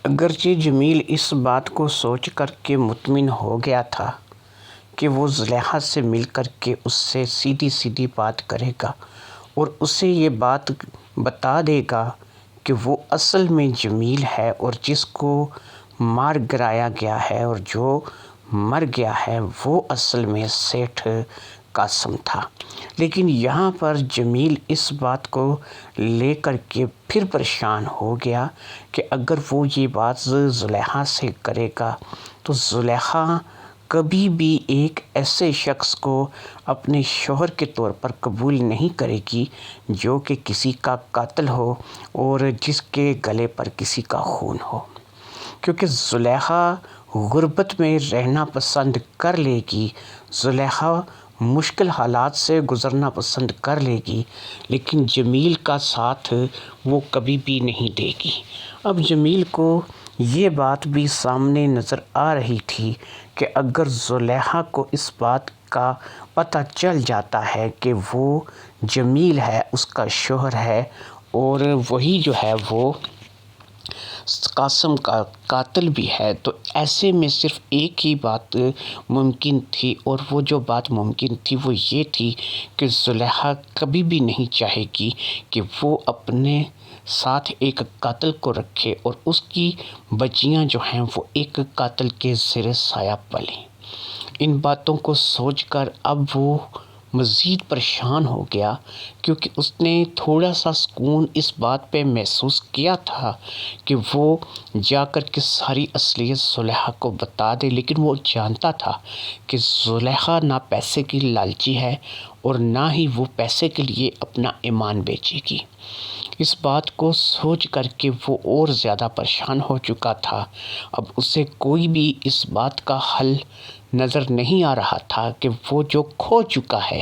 اگرچہ جمیل اس بات کو سوچ کر کے مطمئن ہو گیا تھا کہ وہ زلیخا سے مل کر کے اس سے سیدھی سیدھی بات کرے گا اور اسے یہ بات بتا دے گا کہ وہ اصل میں جمیل ہے اور جس کو مار گرایا گیا ہے اور جو مر گیا ہے وہ اصل میں سیٹھ قاسم تھا، لیکن یہاں پر جمیل اس بات کو لے کر کے پھر پریشان ہو گیا کہ اگر وہ یہ بات زلیخا سے کرے گا تو زلیخا کبھی بھی ایک ایسے شخص کو اپنے شوہر کے طور پر قبول نہیں کرے گی جو کہ کسی کا قاتل ہو اور جس کے گلے پر کسی کا خون ہو، کیونکہ زلیخا غربت میں رہنا پسند کر لے گی، زلیخا مشکل حالات سے گزرنا پسند کر لے گی، لیکن جمیل کا ساتھ وہ کبھی بھی نہیں دے گی۔ اب جمیل کو یہ بات بھی سامنے نظر آ رہی تھی کہ اگر زلیخا کو اس بات کا پتہ چل جاتا ہے کہ وہ جمیل ہے، اس کا شوہر ہے اور وہی جو ہے وہ قاسم کا قاتل بھی ہے، تو ایسے میں صرف ایک ہی بات ممکن تھی، اور وہ جو بات ممکن تھی وہ یہ تھی کہ زلیخا کبھی بھی نہیں چاہے گی کہ وہ اپنے ساتھ ایک قاتل کو رکھے اور اس کی بچیاں جو ہیں وہ ایک قاتل کے زیر سایہ پلیں۔ ان باتوں کو سوچ کر اب وہ مزید پریشان ہو گیا، کیونکہ اس نے تھوڑا سا سکون اس بات پہ محسوس کیا تھا کہ وہ جا کر کے ساری اصلیت زلیخا کو بتا دے، لیکن وہ جانتا تھا کہ زلیخا نہ پیسے کی لالچی ہے اور نہ ہی وہ پیسے کے لیے اپنا ایمان بیچے گی۔ اس بات کو سوچ کر کے وہ اور زیادہ پریشان ہو چکا تھا۔ اب اسے کوئی بھی اس بات کا حل نظر نہیں آ رہا تھا کہ وہ جو کھو چکا ہے،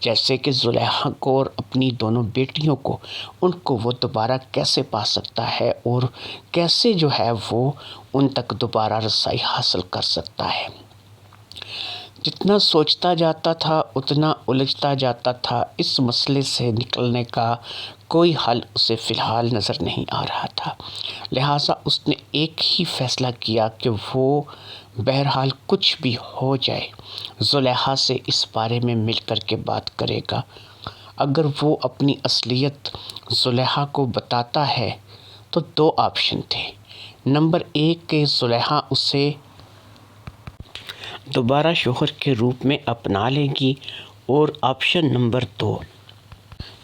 جیسے کہ زلیخا کو اور اپنی دونوں بیٹیوں کو، ان کو وہ دوبارہ کیسے پا سکتا ہے اور کیسے جو ہے وہ ان تک دوبارہ رسائی حاصل کر سکتا ہے۔ جتنا سوچتا جاتا تھا اتنا الجھتا جاتا تھا، اس مسئلے سے نکلنے کا کوئی حل اسے فی الحال نظر نہیں آ رہا تھا، لہٰذا اس نے ایک ہی فیصلہ کیا کہ وہ بہرحال کچھ بھی ہو جائے زلیخا سے اس بارے میں مل کر کے بات کرے گا۔ اگر وہ اپنی اصلیت زلیخا کو بتاتا ہے تو دو آپشن تھے، نمبر ایک کہ زلیخا اسے دوبارہ شوہر کے روپ میں اپنا لے گی، اور آپشن نمبر دو،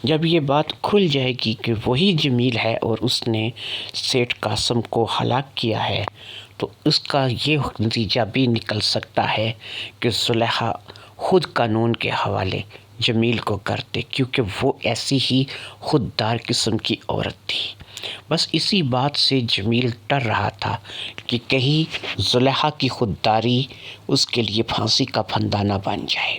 جب یہ بات کھل جائے گی کہ وہی جمیل ہے اور اس نے سیٹھ قاسم کو ہلاک کیا ہے، تو اس کا یہ نتیجہ بھی نکل سکتا ہے کہ زلیخا خود قانون کے حوالے جمیل کو کر دے، کیونکہ وہ ایسی ہی خوددار قسم کی عورت تھی۔ بس اسی بات سے جمیل ڈر رہا تھا کہ کہیں زلیخا کی خودداری اس کے لیے پھانسی کا پھندا نہ بن جائے۔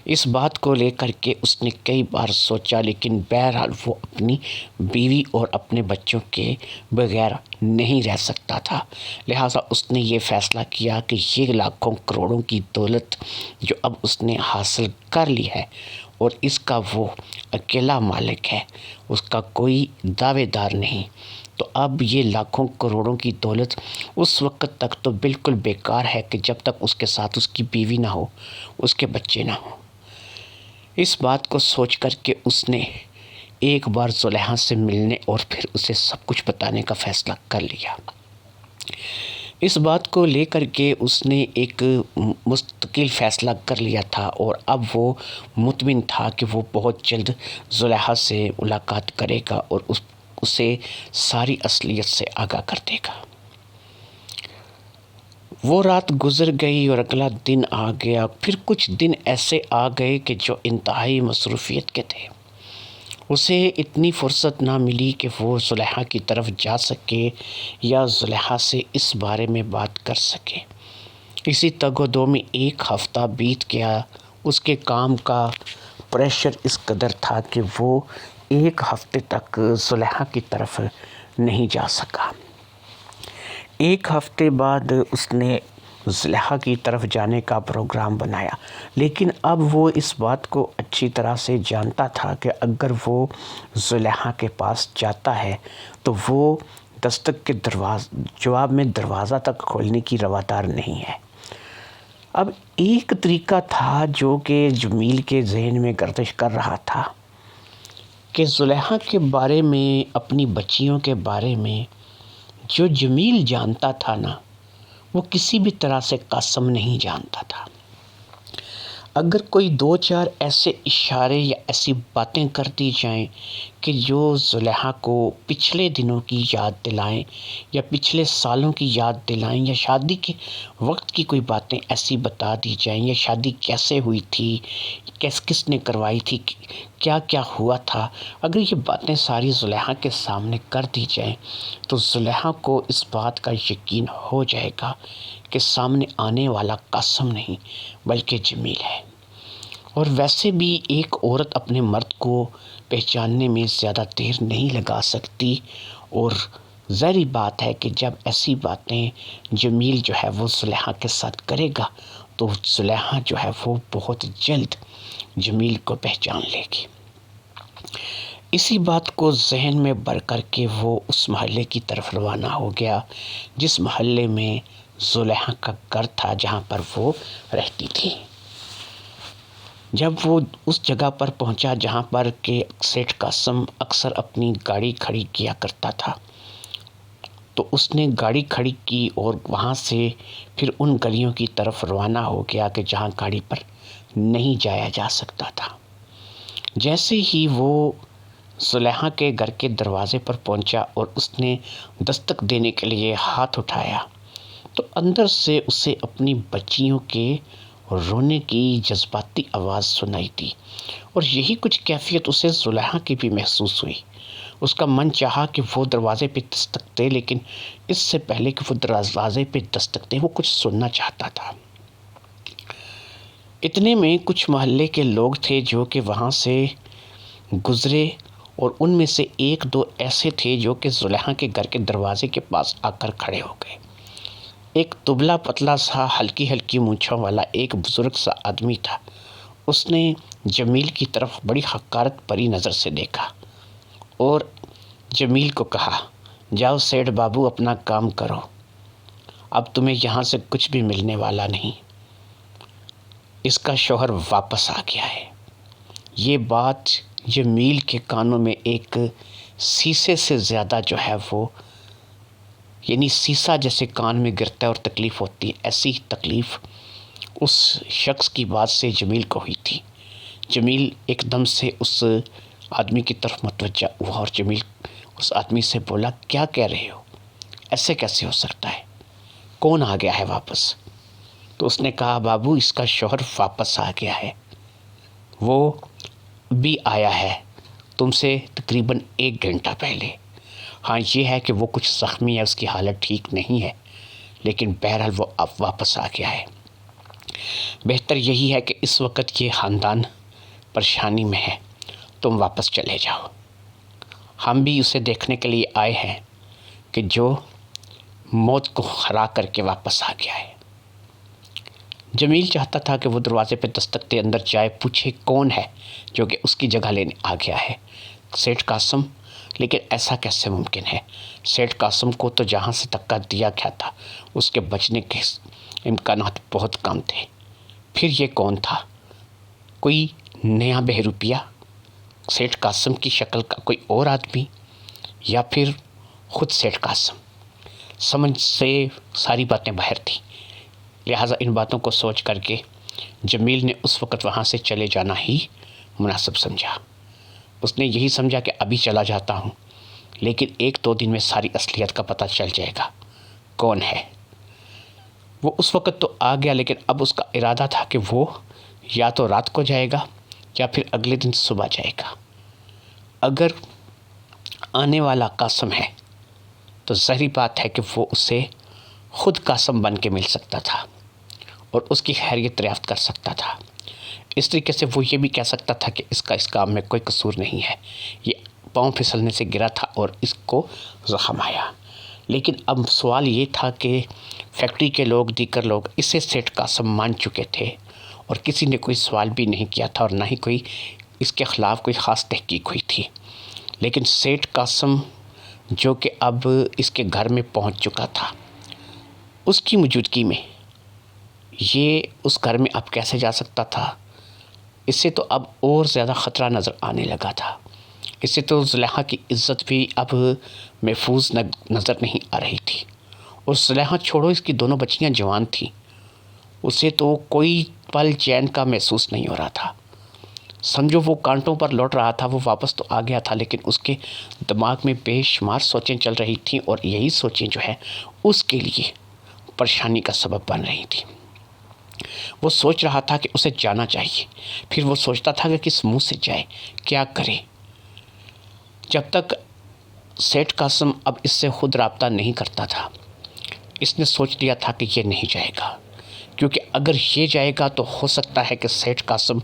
اس بات کو لے کر کے اس نے کئی بار سوچا، لیکن بہرحال وہ اپنی بیوی اور اپنے بچوں کے بغیر نہیں رہ سکتا تھا، لہٰذا اس نے یہ فیصلہ کیا کہ یہ لاکھوں کروڑوں کی دولت جو اب اس نے حاصل کر لی ہے اور اس کا وہ اکیلا مالک ہے، اس کا کوئی دعوے دار نہیں، تو اب یہ لاکھوں کروڑوں کی دولت اس وقت تک تو بالکل بیکار ہے کہ جب تک اس کے ساتھ اس کی بیوی نہ ہو، اس کے بچے نہ ہوں۔ اس بات کو سوچ کر کے اس نے ایک بار زلیخا سے ملنے اور پھر اسے سب کچھ بتانے کا فیصلہ کر لیا۔ اس بات کو لے کر کے اس نے ایک مستقل فیصلہ کر لیا تھا، اور اب وہ مطمئن تھا کہ وہ بہت جلد زلیخا سے ملاقات کرے گا اور اسے ساری اصلیت سے آگاہ کر دے گا۔ وہ رات گزر گئی اور اگلا دن آ گیا، پھر کچھ دن ایسے آ گئے کہ جو انتہائی مصروفیت کے تھے۔ اسے اتنی فرصت نہ ملی کہ وہ زلیخا کی طرف جا سکے یا زلیخا سے اس بارے میں بات کر سکے۔ اسی تگ و دو میں ایک ہفتہ بیت گیا۔ اس کے کام کا پریشر اس قدر تھا کہ وہ ایک ہفتے تک زلیخا کی طرف نہیں جا سکا۔ ایک ہفتے بعد اس نے زلیخا کی طرف جانے کا پروگرام بنایا، لیکن اب وہ اس بات کو اچھی طرح سے جانتا تھا کہ اگر وہ زلیخا کے پاس جاتا ہے تو وہ دستک کے جواب میں دروازہ تک کھولنے کی روادار نہیں ہے۔ اب ایک طریقہ تھا جو کہ جمیل کے ذہن میں گردش کر رہا تھا کہ زلیخا کے بارے میں، اپنی بچیوں کے بارے میں جو جمیل جانتا تھا نا، وہ کسی بھی طرح سے قاسم نہیں جانتا تھا۔ اگر کوئی دو چار ایسے اشارے یا ایسی باتیں کر دی جائیں کہ جو زلیخا کو پچھلے دنوں کی یاد دلائیں یا پچھلے سالوں کی یاد دلائیں، یا شادی کے وقت کی کوئی باتیں ایسی بتا دی جائیں، یا شادی کیسے ہوئی تھی، کس نے کروائی تھی، کیا کیا ہوا تھا، اگر یہ باتیں ساری زلیخا کے سامنے کر دی جائیں تو زلیخا کو اس بات کا یقین ہو جائے گا کہ سامنے آنے والا قاسم نہیں بلکہ جمیل ہے۔ اور ویسے بھی ایک عورت اپنے مرد کو پہچاننے میں زیادہ دیر نہیں لگا سکتی، اور ظاہری بات ہے کہ جب ایسی باتیں جمیل جو ہے وہ زلیخا کے ساتھ کرے گا تو زلیخا جو ہے وہ بہت جلد جمیل کو پہچان لے گی۔ اسی بات کو ذہن میں بر کر کے وہ اس محلے کی طرف روانہ ہو گیا جس محلے میں زلیخا کا گھر تھا، جہاں پر وہ رہتی تھی۔ جب وہ اس جگہ پر پہنچا جہاں پر کہ سیٹھ قاسم اکثر اپنی گاڑی کھڑی کیا کرتا تھا، تو اس نے گاڑی کھڑی کی اور وہاں سے پھر ان گلیوں کی طرف روانہ ہو گیا کہ جہاں گاڑی پر نہیں جایا جا سکتا تھا۔ جیسے ہی وہ زلیخا کے گھر کے دروازے پر پہنچا اور اس نے دستک دینے کے لیے ہاتھ اٹھایا تو اندر سے اسے اپنی بچیوں کے رونے کی جذباتی آواز سنائی دی، اور یہی کچھ کیفیت اسے زلیخا کی بھی محسوس ہوئی۔ اس کا من چاہا کہ وہ دروازے پہ دستک دے، لیکن اس سے پہلے کہ وہ دروازے پہ دستک دے وہ کچھ سننا چاہتا تھا۔ اتنے میں کچھ محلے کے لوگ تھے جو کہ وہاں سے گزرے، اور ان میں سے ایک دو ایسے تھے جو کہ زلیخا کے گھر کے دروازے کے پاس آ کر کھڑے ہو گئے۔ ایک دبلا پتلا سا ہلکی ہلکی مونچھوں والا ایک بزرگ سا آدمی تھا۔ اس نے جمیل کی طرف بڑی حقارت بھری نظر سے دیکھا اور جمیل کو کہا، جاؤ سیٹھ بابو اپنا کام کرو، اب تمہیں یہاں سے کچھ بھی ملنے والا نہیں، اس کا شوہر واپس آ گیا ہے۔ یہ بات جمیل کے کانوں میں ایک سیسے سے زیادہ جو ہے وہ، یعنی سیسا جیسے کان میں گرتا ہے اور تکلیف ہوتی ہے، ایسی تکلیف اس شخص کی بات سے جمیل کو ہوئی تھی۔ جمیل ایک دم سے اس آدمی کی طرف متوجہ ہوا اور جمیل اس آدمی سے بولا، کیا کہہ رہے ہو؟ ایسے کیسے ہو سکتا ہے؟ کون آ گیا ہے واپس؟ تو اس نے کہا، بابو اس کا شوہر واپس آ گیا ہے، وہ بھی آیا ہے تم سے تقریباً 1 گھنٹہ پہلے۔ ہاں یہ ہے کہ وہ کچھ زخمی ہے، اس کی حالت ٹھیک نہیں ہے، لیکن بہرحال وہ اب واپس آ گیا ہے۔ بہتر یہی ہے کہ اس وقت یہ خاندان پریشانی میں ہے، تم واپس چلے جاؤ، ہم بھی اسے دیکھنے کے لیے آئے ہیں کہ جو موت کو ہرا کر کے واپس آ گیا ہے۔ جمیل چاہتا تھا کہ وہ دروازے پہ دستک دے، اندر جائے، پوچھے کون ہے جو کہ اس کی جگہ لینے آ گیا ہے، سیٹھ قاسم؟ لیکن ایسا کیسے ممکن ہے؟ سیٹھ قاسم کو تو جہاں سے دھکا دیا گیا تھا اس کے بچنے کے امکانات بہت کم تھے۔ پھر یہ کون تھا؟ کوئی نیا بہروپیہ، سیٹھ قاسم کی شکل کا کوئی اور آدمی، یا پھر خود سیٹھ قاسم؟ سمجھ سے ساری باتیں باہر تھیں، لہٰذا ان باتوں کو سوچ کر کے جمیل نے اس وقت وہاں سے چلے جانا ہی مناسب سمجھا۔ اس نے یہی سمجھا کہ ابھی چلا جاتا ہوں، لیکن 1-2 دن میں ساری اصلیت کا پتہ چل جائے گا کون ہے۔ وہ اس وقت تو آ گیا، لیکن اب اس کا ارادہ تھا کہ وہ یا تو رات کو جائے گا یا پھر اگلے دن صبح جائے گا۔ اگر آنے والا قاسم ہے تو ظاہری بات ہے کہ وہ اسے خود قاسم بن کے مل سکتا تھا اور اس کی خیریت دریافت کر سکتا تھا۔ اس طریقے سے وہ یہ بھی کہہ سکتا تھا کہ اس کا اس کام میں کوئی قصور نہیں ہے، یہ پاؤں پھسلنے سے گرا تھا اور اس کو زخم آیا۔ لیکن اب سوال یہ تھا کہ فیکٹری کے لوگ، دیگر لوگ اسے سیٹھ قاسم مان چکے تھے اور کسی نے کوئی سوال بھی نہیں کیا تھا اور نہ ہی کوئی اس کے خلاف کوئی خاص تحقیق ہوئی تھی۔ لیکن سیٹھ قاسم جو کہ اب اس کے گھر میں پہنچ چکا تھا، اس کی موجودگی میں یہ اس گھر میں اب کیسے جا سکتا تھا؟ اس سے تو اب اور زیادہ خطرہ نظر آنے لگا تھا۔ اس سے تو زلیخا کی عزت بھی اب محفوظ نظر نہیں آ رہی تھی۔ اور زلیخا چھوڑو، اس کی دونوں بچیاں جوان تھیں، اسے تو کوئی پل چین کا محسوس نہیں ہو رہا تھا۔ سمجھو وہ کانٹوں پر لوٹ رہا تھا، وہ واپس تو آ گیا تھا، لیکن اس کے دماغ میں بے شمار سوچیں چل رہی تھیں، اور یہی سوچیں جو ہے اس کے لیے پریشانی کا سبب بن رہی تھیں۔ وہ سوچ رہا تھا کہ اسے جانا چاہیے، پھر وہ سوچتا تھا کہ کس منہ سے جائے، کیا کرے۔ جب تک سیٹھ قاسم اب اس سے خود رابطہ نہیں کرتا تھا، اس نے سوچ لیا تھا کہ یہ نہیں جائے گا، کیونکہ اگر یہ جائے گا تو ہو سکتا ہے کہ سیٹھ قاسم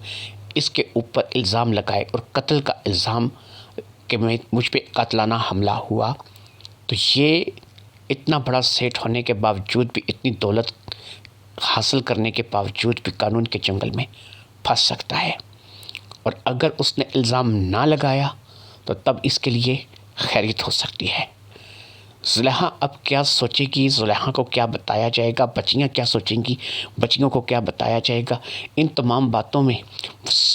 اس کے اوپر الزام لگائے، اور قتل کا الزام کہ مجھ پہ قاتلانہ حملہ ہوا، تو یہ اتنا بڑا سیٹھ ہونے کے باوجود بھی، اتنی دولت حاصل کرنے کے باوجود بھی قانون کے جنگل میں پھنس سکتا ہے۔ اور اگر اس نے الزام نہ لگایا تو تب اس کے لیے خیریت ہو سکتی ہے۔ زلیخا اب کیا سوچے گی، زلیخا کو کیا بتایا جائے گا، بچیاں کیا سوچیں گی، بچیوں کو کیا بتایا جائے گا، ان تمام باتوں میں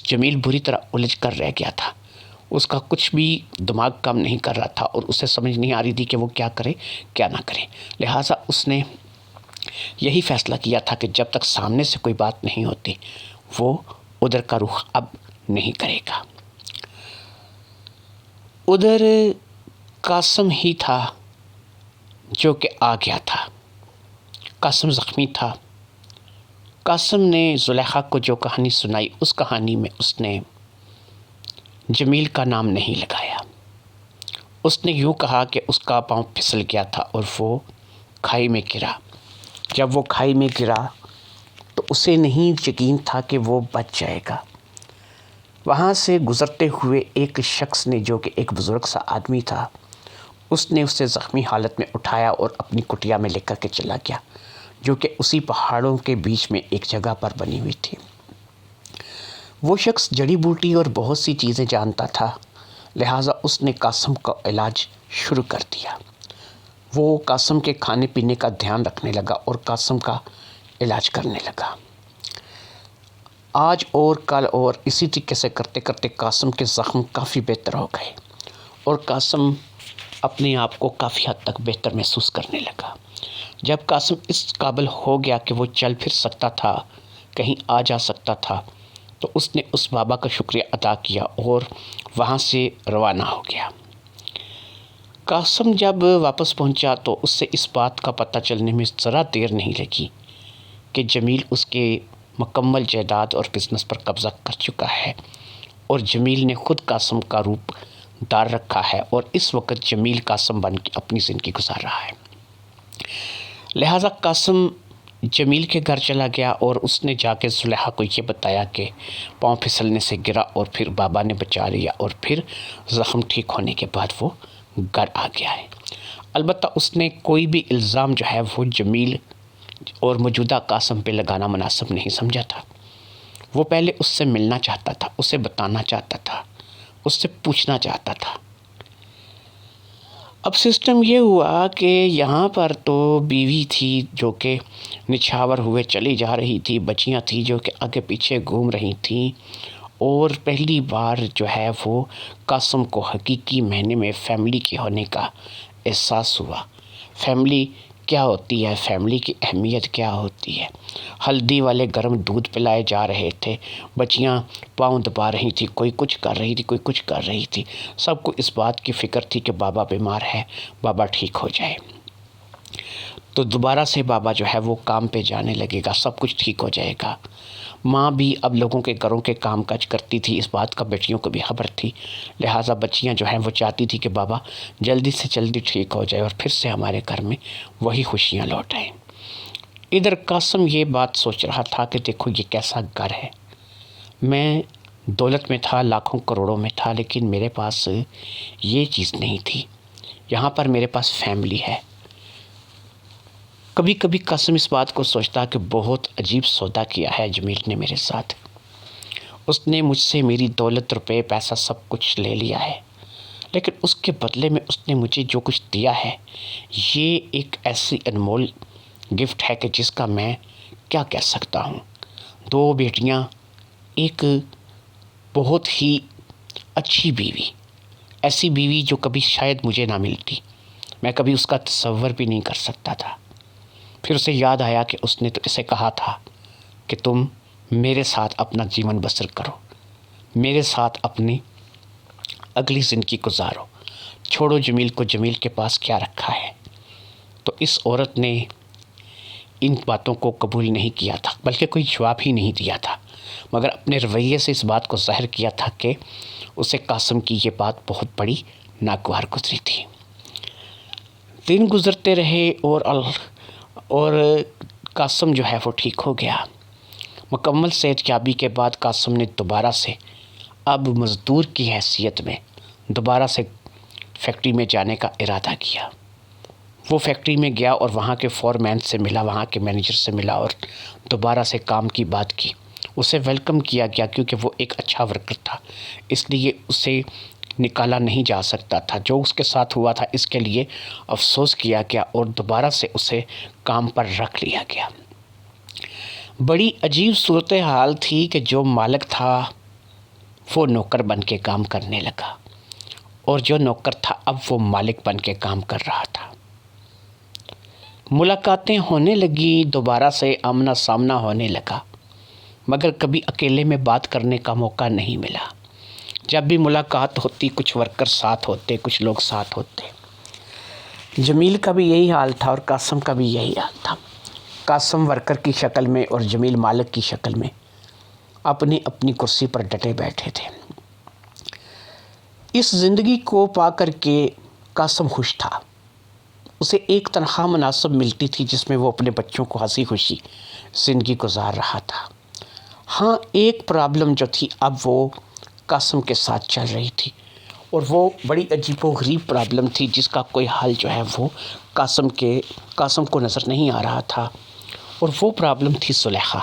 جمیل بری طرح الجھ کر رہ گیا تھا۔ اس کا کچھ بھی دماغ کام نہیں کر رہا تھا، اور اسے سمجھ نہیں آ رہی تھی کہ وہ کیا کرے کیا نہ کرے۔ لہٰذا اس نے یہی فیصلہ کیا تھا کہ جب تک سامنے سے کوئی بات نہیں ہوتی، وہ ادھر کا رخ اب نہیں کرے گا۔ ادھر قاسم ہی تھا جو کہ آ گیا تھا۔ قاسم زخمی تھا۔ قاسم نے زلیخا کو جو کہانی سنائی، اس کہانی میں اس نے جمیل کا نام نہیں لگایا۔ اس نے یوں کہا کہ اس کا پاؤں پھسل گیا تھا اور وہ کھائی میں گرا۔ جب وہ کھائی میں گرا تو اسے نہیں یقین تھا کہ وہ بچ جائے گا۔ وہاں سے گزرتے ہوئے ایک شخص نے، جو کہ ایک بزرگ سا آدمی تھا، اس نے اسے زخمی حالت میں اٹھایا اور اپنی کٹیا میں لے کر کے چلا گیا، جو کہ اسی پہاڑوں کے بیچ میں ایک جگہ پر بنی ہوئی تھی۔ وہ شخص جڑی بوٹی اور بہت سی چیزیں جانتا تھا، لہٰذا اس نے قاسم کا علاج شروع کر دیا۔ وہ قاسم کے کھانے پینے کا دھیان رکھنے لگا اور قاسم کا علاج کرنے لگا۔ آج اور کل اور اسی طریقے سے کرتے کرتے قاسم کے زخم کافی بہتر ہو گئے، اور قاسم اپنے آپ کو کافی حد تک بہتر محسوس کرنے لگا۔ جب قاسم اس قابل ہو گیا کہ وہ چل پھر سکتا تھا، کہیں آ جا سکتا تھا، تو اس نے اس بابا کا شکریہ ادا کیا اور وہاں سے روانہ ہو گیا۔ قاسم جب واپس پہنچا تو اس سے اس بات کا پتہ چلنے میں ذرا دیر نہیں لگی کہ جمیل اس کے مکمل جائیداد اور بزنس پر قبضہ کر چکا ہے، اور جمیل نے خود قاسم کا روپ دار رکھا ہے، اور اس وقت جمیل قاسم بن کے اپنی زندگی گزار رہا ہے۔ لہٰذا قاسم جمیل کے گھر چلا گیا، اور اس نے جا کے زلیخا کو یہ بتایا کہ پاؤں پھسلنے سے گرا، اور پھر بابا نے بچا لیا، اور پھر زخم ٹھیک ہونے کے بعد وہ گھر آ گیا ہے۔ البتہ اس نے کوئی بھی الزام جو ہے وہ جمیل اور موجودہ قاسم پہ لگانا مناسب نہیں سمجھا تھا۔ وہ پہلے اس سے ملنا چاہتا تھا، اسے بتانا چاہتا تھا، اس سے پوچھنا چاہتا تھا۔ اب سسٹم یہ ہوا کہ یہاں پر تو بیوی تھی جو کہ نچھاور ہوئے چلی جا رہی تھی، بچیاں تھیں جو کہ آگے پیچھے گھوم رہی تھیں، اور پہلی بار جو ہے وہ قاسم کو حقیقی معنی میں فیملی کے ہونے کا احساس ہوا۔ فیملی کیا ہوتی ہے، فیملی کی اہمیت کیا ہوتی ہے۔ ہلدی والے گرم دودھ پلائے جا رہے تھے، بچیاں پاؤں دبا رہی تھی، کوئی کچھ کر رہی تھی، کوئی کچھ کر رہی تھی۔ سب کو اس بات کی فکر تھی کہ بابا بیمار ہے، بابا ٹھیک ہو جائے تو دوبارہ سے بابا جو ہے وہ کام پہ جانے لگے گا، سب کچھ ٹھیک ہو جائے گا۔ ماں بھی اب لوگوں کے گھروں کے کام کاج کرتی تھی، اس بات کا بیٹیوں کو بھی خبر تھی، لہٰذا بچیاں جو ہیں وہ چاہتی تھی کہ بابا جلدی سے جلدی ٹھیک ہو جائے اور پھر سے ہمارے گھر میں وہی خوشیاں لوٹ آئیں۔ ادھر قاسم یہ بات سوچ رہا تھا کہ دیکھو یہ کیسا گھر ہے، میں دولت میں تھا، لاکھوں کروڑوں میں تھا، لیکن میرے پاس یہ چیز نہیں تھی، یہاں پر میرے پاس فیملی ہے۔ کبھی کبھی قاسم اس بات کو سوچتا کہ بہت عجیب سودا کیا ہے جمیل نے میرے ساتھ۔ اس نے مجھ سے میری دولت، روپے، پیسہ سب کچھ لے لیا ہے، لیکن اس کے بدلے میں اس نے مجھے جو کچھ دیا ہے یہ ایک ایسی انمول گفٹ ہے کہ جس کا میں کیا کہہ سکتا ہوں۔ 2 بیٹیاں، ایک بہت ہی اچھی بیوی، ایسی بیوی جو کبھی شاید مجھے نہ ملتی، میں کبھی اس کا تصور بھی نہیں کر سکتا تھا۔ پھر اسے یاد آیا کہ اس نے تو اسے کہا تھا کہ تم میرے ساتھ اپنا جیون بسر کرو، میرے ساتھ اپنی اگلی زندگی گزارو، چھوڑو جمیل کو، جمیل کے پاس کیا رکھا ہے۔ تو اس عورت نے ان باتوں کو قبول نہیں کیا تھا، بلکہ کوئی جواب ہی نہیں دیا تھا، مگر اپنے رویے سے اس بات کو ظاہر کیا تھا کہ اسے قاسم کی یہ بات بہت بڑی ناگوار گزری تھی۔ دن گزرتے رہے اور قاسم جو ہے وہ ٹھیک ہو گیا۔ مکمل صحت یابی کے بعد قاسم نے دوبارہ سے اب مزدور کی حیثیت میں دوبارہ سے فیکٹری میں جانے کا ارادہ کیا۔ وہ فیکٹری میں گیا اور وہاں کے فورمین سے ملا، وہاں کے مینیجر سے ملا اور دوبارہ سے کام کی بات کی۔ اسے ویلکم کیا گیا کیونکہ وہ ایک اچھا ورکر تھا، اس لیے اسے نکالا نہیں جا سکتا تھا۔ جو اس کے ساتھ ہوا تھا اس کے لیے افسوس کیا گیا اور دوبارہ سے اسے کام پر رکھ لیا گیا۔ بڑی عجیب صورتحال تھی کہ جو مالک تھا وہ نوکر بن کے کام کرنے لگا اور جو نوکر تھا اب وہ مالک بن کے کام کر رہا تھا۔ ملاقاتیں ہونے لگیں، دوبارہ سے آمنا سامنا ہونے لگا، مگر کبھی اکیلے میں بات کرنے کا موقع نہیں ملا۔ جب بھی ملاقات ہوتی کچھ ورکر ساتھ ہوتے، کچھ لوگ ساتھ ہوتے۔ جمیل کا بھی یہی حال تھا اور قاسم کا بھی یہی حال تھا۔ قاسم ورکر کی شکل میں اور جمیل مالک کی شکل میں اپنی اپنی کرسی پر ڈٹے بیٹھے تھے۔ اس زندگی کو پا کر کے قاسم خوش تھا۔ اسے ایک تنخواہ مناسب ملتی تھی جس میں وہ اپنے بچوں کو ہنسی خوشی زندگی گزار رہا تھا۔ ہاں، ایک پرابلم جو تھی اب وہ قاسم کے ساتھ چل رہی تھی اور وہ بڑی عجیب و غریب پرابلم تھی جس کا کوئی حل جو ہے وہ قاسم کو نظر نہیں آ رہا تھا، اور وہ پرابلم تھی زلیخا۔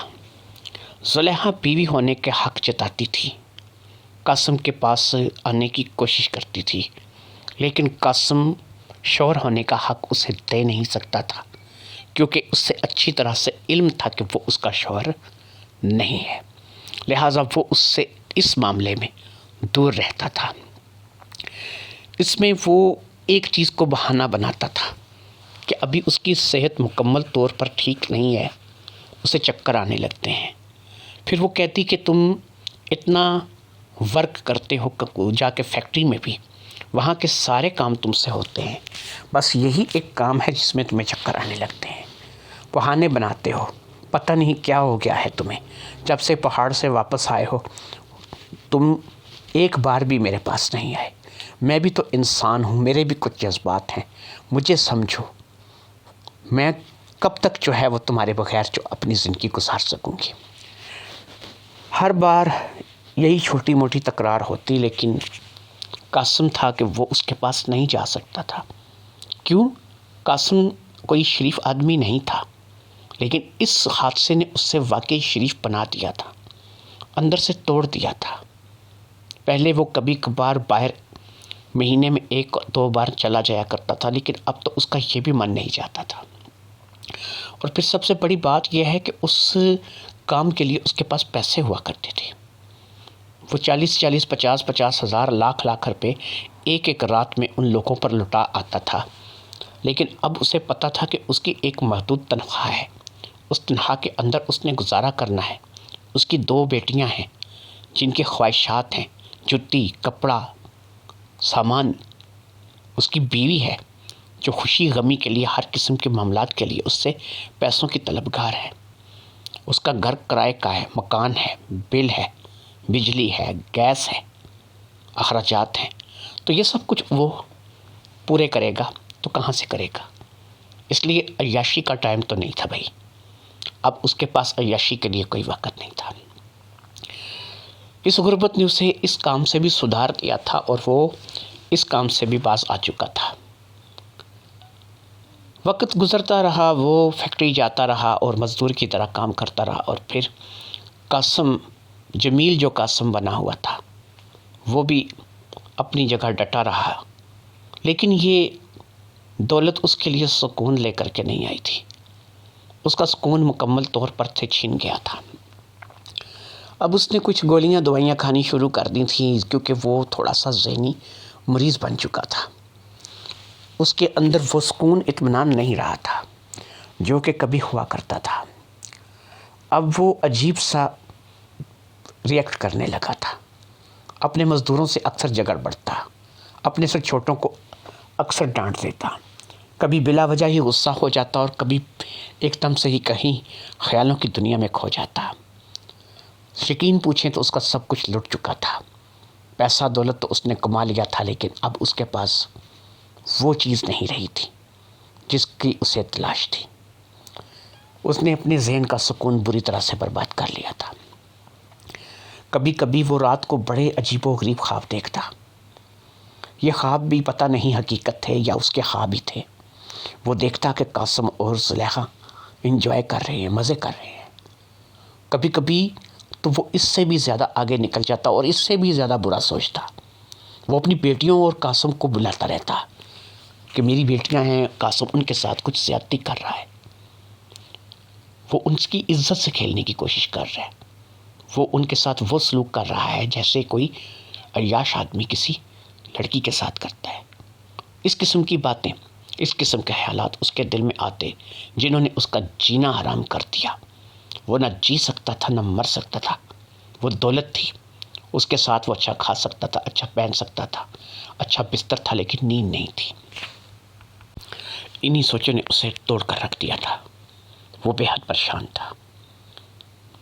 زلیخا بیوی ہونے کے حق جتاتی تھی، قاسم کے پاس آنے کی کوشش کرتی تھی، لیکن قاسم شوہر ہونے کا حق اسے دے نہیں سکتا تھا کیونکہ اس سے اچھی طرح سے علم تھا کہ وہ اس کا شوہر نہیں ہے، لہٰذا وہ اس سے اس معاملے میں دور رہتا تھا۔ اس میں وہ ایک چیز کو بہانہ بناتا تھا کہ ابھی اس کی صحت مکمل طور پر ٹھیک نہیں ہے، اسے چکر آنے لگتے ہیں۔ پھر وہ کہتی کہ تم اتنا ورک کرتے ہو جا کے فیکٹری میں بھی، وہاں کے سارے کام تم سے ہوتے ہیں، بس یہی ایک کام ہے جس میں تمہیں چکر آنے لگتے ہیں، بہانے بناتے ہو، پتہ نہیں کیا ہو گیا ہے تمہیں۔ جب سے پہاڑ سے واپس آئے ہو تم ایک بار بھی میرے پاس نہیں آئے۔ میں بھی تو انسان ہوں، میرے بھی کچھ جذبات ہیں، مجھے سمجھو، میں کب تک جو ہے وہ تمہارے بغیر جو اپنی زندگی گزار سکوں گی۔ ہر بار یہی چھوٹی موٹی تکرار ہوتی، لیکن قاسم تھا کہ وہ اس کے پاس نہیں جا سکتا تھا۔ کیوں؟ قاسم کوئی شریف آدمی نہیں تھا، لیکن اس حادثے نے اس سے واقعی شریف بنا دیا تھا، اندر سے توڑ دیا تھا۔ پہلے وہ کبھی کبھار باہر مہینے میں 1-2 بار چلا جایا کرتا تھا، لیکن اب تو اس کا یہ بھی من نہیں جاتا تھا۔ اور پھر سب سے بڑی بات یہ ہے کہ اس کام کے لیے اس کے پاس پیسے ہوا کرتے تھے۔ وہ 40,000 50,000 ہزار لاکھ روپے ایک رات میں ان لوگوں پر لٹا آتا تھا، لیکن اب اسے پتا تھا کہ اس کی ایک محدود تنخواہ ہے، اس تنخواہ کے اندر اس نے گزارا کرنا ہے۔ اس کی 2 بیٹیاں ہیں جن کی خواہشات ہیں، جوتی، کپڑا، سامان۔ اس کی بیوی ہے جو خوشی غمی کے لیے، ہر قسم کے معاملات کے لیے اس سے پیسوں کی طلبگار ہے۔ اس کا گھر کرائے کا ہے، مکان ہے، بل ہے، بجلی ہے، گیس ہے، اخراجات ہیں، تو یہ سب کچھ وہ پورے کرے گا تو کہاں سے کرے گا؟ اس لیے عیاشی کا ٹائم تو نہیں تھا بھائی، اب اس کے پاس عیاشی کے لیے کوئی وقت نہیں تھا۔ اس غربت نے اسے اس کام سے بھی سدھار دیا تھا اور وہ اس کام سے بھی باز آ چکا تھا۔ وقت گزرتا رہا، وہ فیکٹری جاتا رہا اور مزدور کی طرح کام کرتا رہا، اور پھر قاسم، جمیل جو قاسم بنا ہوا تھا، وہ بھی اپنی جگہ ڈٹا رہا، لیکن یہ دولت اس کے لیے سکون لے کر کے نہیں آئی تھی۔ اس کا سکون مکمل طور پر سے چھن گیا تھا۔ اب اس نے کچھ گولیاں دوائیاں کھانی شروع کر دی تھیں، کیونکہ وہ تھوڑا سا ذہنی مریض بن چکا تھا۔ اس کے اندر وہ سکون اطمینان نہیں رہا تھا جو کہ کبھی ہوا کرتا تھا۔ اب وہ عجیب سا ریئیکٹ کرنے لگا تھا، اپنے مزدوروں سے اکثر جھگڑ بڑھتا، اپنے سے چھوٹوں کو اکثر ڈانٹ دیتا، کبھی بلا وجہ ہی غصہ ہو جاتا اور کبھی ایک دم سے ہی کہیں خیالوں کی دنیا میں کھو جاتا۔ یقین پوچھیں تو اس کا سب کچھ لٹ چکا تھا، پیسہ دولت تو اس نے کما لیا تھا، لیکن اب اس کے پاس وہ چیز نہیں رہی تھی جس کی اسے تلاش تھی۔ اس نے اپنے ذہن کا سکون بری طرح سے برباد کر لیا تھا۔ کبھی کبھی وہ رات کو بڑے عجیب و غریب خواب دیکھتا۔ یہ خواب بھی پتہ نہیں حقیقت تھے یا اس کے خواب ہی تھے۔ وہ دیکھتا کہ قاسم اور زلیخا انجوائے کر رہے ہیں، مزے کر رہے ہیں۔ کبھی کبھی تو وہ اس سے بھی زیادہ آگے نکل جاتا اور اس سے بھی زیادہ برا سوچتا۔ وہ اپنی بیٹیوں اور قاسم کو بلاتا رہتا کہ میری بیٹیاں ہیں، قاسم ان کے ساتھ کچھ زیادتی کر رہا ہے، وہ ان کی عزت سے کھیلنے کی کوشش کر رہا ہے، وہ ان کے ساتھ وہ سلوک کر رہا ہے جیسے کوئی عیاش آدمی کسی لڑکی کے ساتھ کرتا ہے۔ اس قسم کی باتیں، اس قسم کے خیالات اس کے دل میں آتے، جنہوں نے اس کا جینا حرام کر دیا۔ وہ نہ جی سکتا تھا نہ مر سکتا تھا۔ وہ دولت تھی، اس کے ساتھ وہ اچھا کھا سکتا تھا، اچھا پہن سکتا تھا، اچھا بستر تھا، لیکن نیند نہیں تھی۔ انہی سوچوں نے اسے توڑ کر رکھ دیا تھا۔ وہ بے حد پریشان تھا۔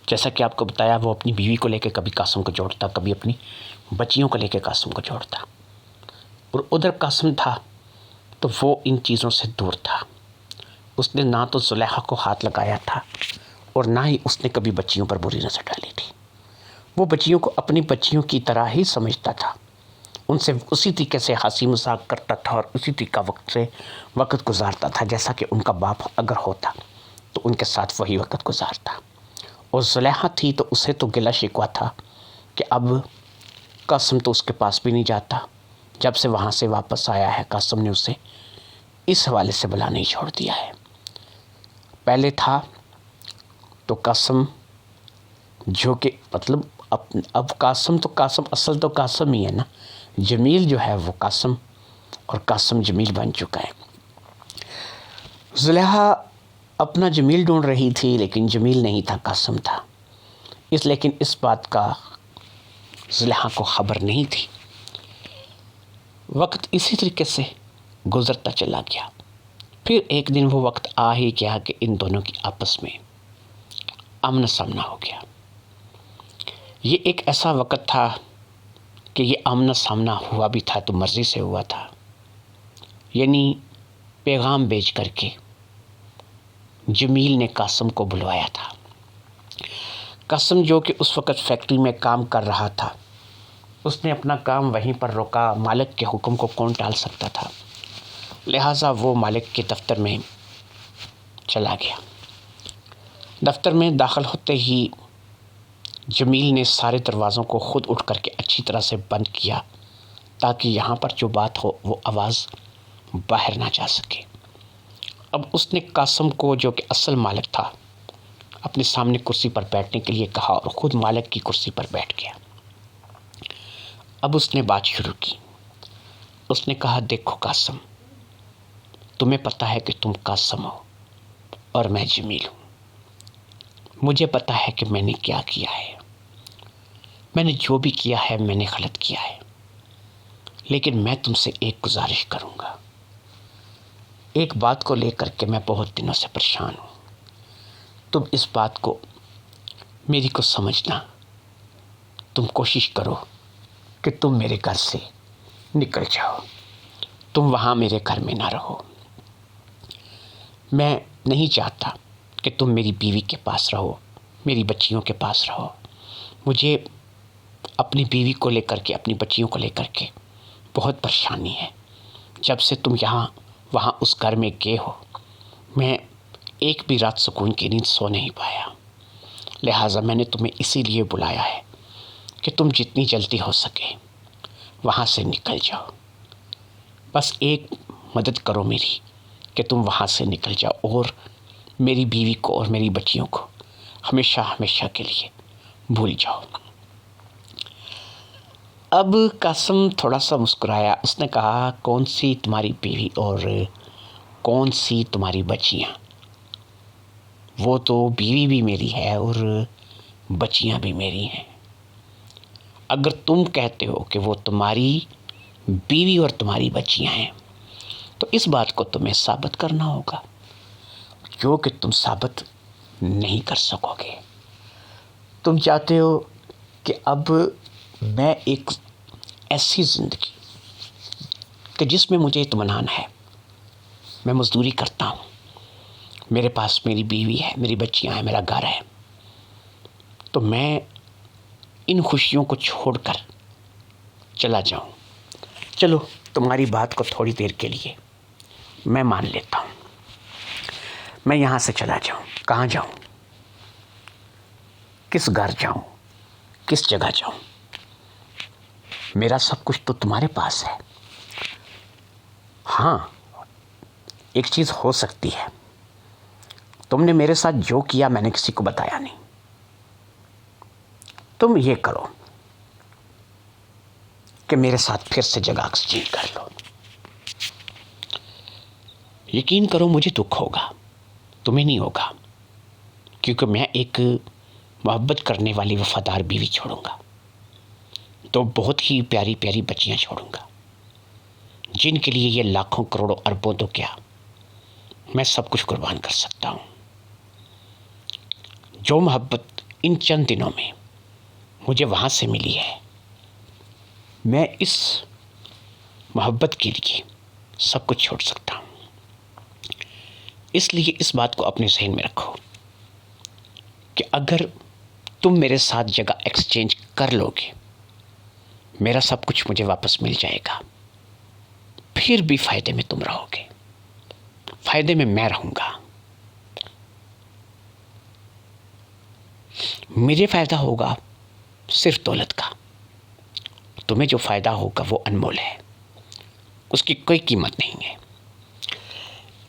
جیسا کہ آپ کو بتایا، وہ اپنی بیوی کو لے کے کبھی قاسم کو جوڑتا، کبھی اپنی بچیوں کو لے کے قاسم کو جوڑتا، اور ادھر قاسم تھا تو وہ ان چیزوں سے دور تھا۔ اس نے نہ تو زلیخا کو ہاتھ لگایا تھا اور نہ ہی اس نے کبھی بچیوں پر بری نظر ڈالی تھی۔ وہ بچیوں کو اپنی بچیوں کی طرح ہی سمجھتا تھا، ان سے اسی طریقے سے ہنسی مذاق کرتا تھا اور اسی طریقہ وقت گزارتا تھا جیسا کہ ان کا باپ اگر ہوتا تو ان کے ساتھ وہی وقت گزارتا۔ اور زلیخا تھی تو اسے تو گلہ شکوہ تھا کہ اب قاسم تو اس کے پاس بھی نہیں جاتا۔ جب سے وہاں سے واپس آیا ہے، قاسم نے اسے اس حوالے سے بلا نہیں چھوڑ دیا ہے۔ پہلے تھا تو قاسم جو کہ مطلب اب قاسم تو قاسم، اصل تو قاسم ہی ہے نا، جمیل جو ہے وہ قاسم اور قاسم جمیل بن چکا ہے۔ زلیخا اپنا جمیل ڈھونڈ رہی تھی، لیکن جمیل نہیں تھا، قاسم تھا۔ لیکن اس بات کا زلیخا کو خبر نہیں تھی۔ وقت اسی طریقے سے گزرتا چلا گیا۔ پھر ایک دن وہ وقت آ ہی گیا کہ ان دونوں کی آپس میں آمنا سامنا ہو گیا۔ یہ ایک ایسا وقت تھا کہ یہ آمنا سامنا ہوا بھی تھا تو مرضی سے ہوا تھا، یعنی پیغام بھیج کر کے جمیل نے قاسم کو بلوایا تھا۔ قاسم جو کہ اس وقت فیکٹری میں کام کر رہا تھا، اس نے اپنا کام وہیں پر روکا۔ مالک کے حکم کو کون ٹال سکتا تھا؟ لہٰذا وہ مالک کے دفتر میں چلا گیا۔ دفتر میں داخل ہوتے ہی جمیل نے سارے دروازوں کو خود اٹھ کر کے اچھی طرح سے بند کیا تاکہ یہاں پر جو بات ہو وہ آواز باہر نہ جا سکے۔ اب اس نے قاسم کو، جو کہ اصل مالک تھا، اپنے سامنے کرسی پر بیٹھنے کے لیے کہا اور خود مالک کی کرسی پر بیٹھ گیا۔ اب اس نے بات شروع کی۔ اس نے کہا، دیکھو قاسم، تمہیں پتہ ہے کہ تم قاسم ہو اور میں جمیل ہوں۔ مجھے پتہ ہے کہ میں نے کیا کیا ہے، میں نے جو بھی کیا ہے میں نے غلط کیا ہے، لیکن میں تم سے ایک گزارش کروں گا۔ ایک بات کو لے کر کے میں بہت دنوں سے پریشان ہوں۔ تم اس بات کو میری کو سمجھنا، تم کوشش کرو کہ تم میرے گھر سے نکل جاؤ، تم وہاں میرے گھر میں نہ رہو۔ میں نہیں چاہتا کہ تم میری بیوی کے پاس رہو، میری بچیوں کے پاس رہو۔ مجھے اپنی بیوی کو لے کر کے، اپنی بچیوں کو لے کر کے بہت پریشانی ہے۔ جب سے تم وہاں اس گھر میں گئے ہو، میں ایک بھی رات سکون کی نیند سو نہیں پایا۔ لہٰذا میں نے تمہیں اسی لیے بلایا ہے کہ تم جتنی جلدی ہو سکے وہاں سے نکل جاؤ. بس ایک مدد کرو میری کہ تم وہاں سے نکل جاؤ اور میری بیوی کو اور میری بچیوں کو ہمیشہ ہمیشہ کے لیے بھول جاؤ. اب قاسم تھوڑا سا مسکرایا. اس نے کہا کون سی تمہاری بیوی اور کون سی تمہاری بچیاں؟ وہ تو بیوی بھی میری ہے اور بچیاں بھی میری ہیں. اگر تم کہتے ہو کہ وہ تمہاری بیوی اور تمہاری بچیاں ہیں تو اس بات کو تمہیں ثابت کرنا ہوگا، جو کہ تم ثابت نہیں کر سکو گے. تم چاہتے ہو کہ اب میں ایک ایسی زندگی کہ جس میں مجھے اطمینان ہے، میں مزدوری کرتا ہوں، میرے پاس میری بیوی ہے، میری بچیاں ہیں، میرا گھر ہے، تو میں ان خوشیوں کو چھوڑ کر چلا جاؤں. چلو تمہاری بات کو تھوڑی دیر کے لیے میں مان لیتا ہوں. میں یہاں سے چلا جاؤں. کہاں جاؤں؟ کس گھر جاؤں؟ کس جگہ جاؤں؟ میرا سب کچھ تو تمہارے پاس ہے. ہاں، ایک چیز ہو سکتی ہے، تم نے میرے ساتھ جو کیا میں نے کسی کو بتایا نہیں. تم یہ کرو کہ میرے ساتھ پھر سے جگہ ایکسچینج کر لو. یقین کرو مجھے دکھ ہوگا، تمہیں نہیں ہوگا، کیونکہ میں ایک محبت کرنے والی وفادار بیوی چھوڑوں گا، تو بہت ہی پیاری پیاری بچیاں چھوڑوں گا، جن کے لیے یہ لاکھوں کروڑوں اربوں تو کیا میں سب کچھ قربان کر سکتا ہوں. جو محبت ان چند دنوں میں مجھے وہاں سے ملی ہے، میں اس محبت کے لیے سب کچھ چھوڑ سکتا ہوں. اس لیے اس بات کو اپنے ذہن میں رکھو کہ اگر تم میرے ساتھ جگہ ایکسچینج کر لو گے، میرا سب کچھ مجھے واپس مل جائے گا. پھر بھی فائدے میں تم رہو گے، فائدے میں میں رہوں گا. مجھے فائدہ ہوگا صرف دولت کا، تمہیں جو فائدہ ہوگا وہ انمول ہے، اس کی کوئی قیمت نہیں ہے.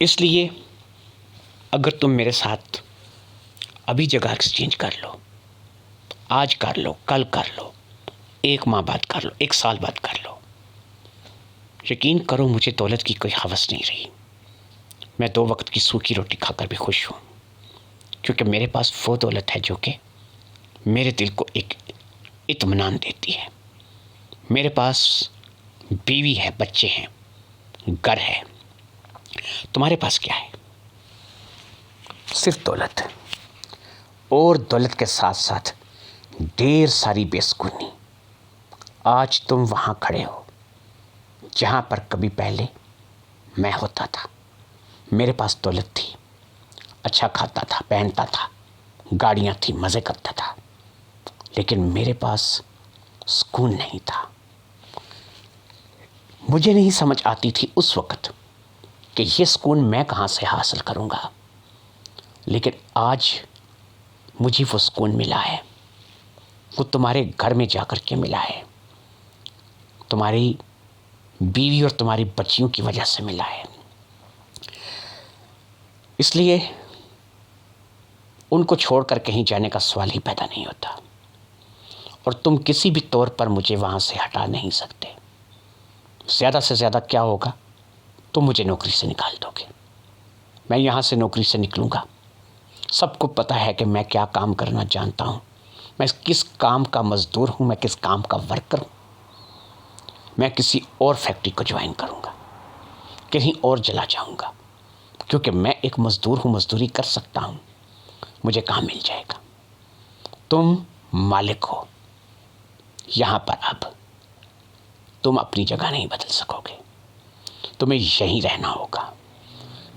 اس لیے اگر تم میرے ساتھ ابھی جگہ ایکسچینج کر لو، آج کر لو، کل کر لو، 1 ماہ بعد کر لو، 1 سال بعد کر لو، یقین کرو مجھے دولت کی کوئی ہوس نہیں رہی. میں 2 وقت کی سوکھی روٹی کھا کر بھی خوش ہوں، کیونکہ میرے پاس وہ دولت ہے جو کہ میرے دل کو ایک اطمینان دیتی ہے. میرے پاس بیوی ہے، بچے ہیں، گھر ہے. تمہارے پاس کیا ہے؟ صرف دولت، اور دولت کے ساتھ ساتھ ڈھیر ساری بے سکونی. آج تم وہاں کھڑے ہو جہاں پر کبھی پہلے میں ہوتا تھا. میرے پاس دولت تھی، اچھا کھاتا تھا، پہنتا تھا، گاڑیاں تھی، مزے کرتا تھا، لیکن میرے پاس سکون نہیں تھا. مجھے نہیں سمجھ آتی تھی اس وقت کہ یہ سکون میں کہاں سے حاصل کروں گا، لیکن آج مجھے وہ سکون ملا ہے. وہ تمہارے گھر میں جا کر کے ملا ہے، تمہاری بیوی اور تمہاری بچیوں کی وجہ سے ملا ہے. اس لیے ان کو چھوڑ کر کہیں جانے کا سوال ہی پیدا نہیں ہوتا، اور تم کسی بھی طور پر مجھے وہاں سے ہٹا نہیں سکتے. زیادہ سے زیادہ کیا ہوگا، تم مجھے نوکری سے نکال دو گے. میں یہاں سے نوکری سے نکلوں گا. سب کو پتہ ہے کہ میں کیا کام کرنا جانتا ہوں، میں کس کام کا مزدور ہوں، میں کس کام کا ورکر ہوں. میں کسی اور فیکٹری کو جوائن کروں گا، کہیں اور چلا جاؤں گا، کیونکہ میں ایک مزدور ہوں، مزدوری کر سکتا ہوں. مجھے کہاں مل جائے گا. تم مالک ہو یہاں پر. اب تم اپنی جگہ نہیں بدل سکو گے، تمہیں یہیں رہنا ہوگا.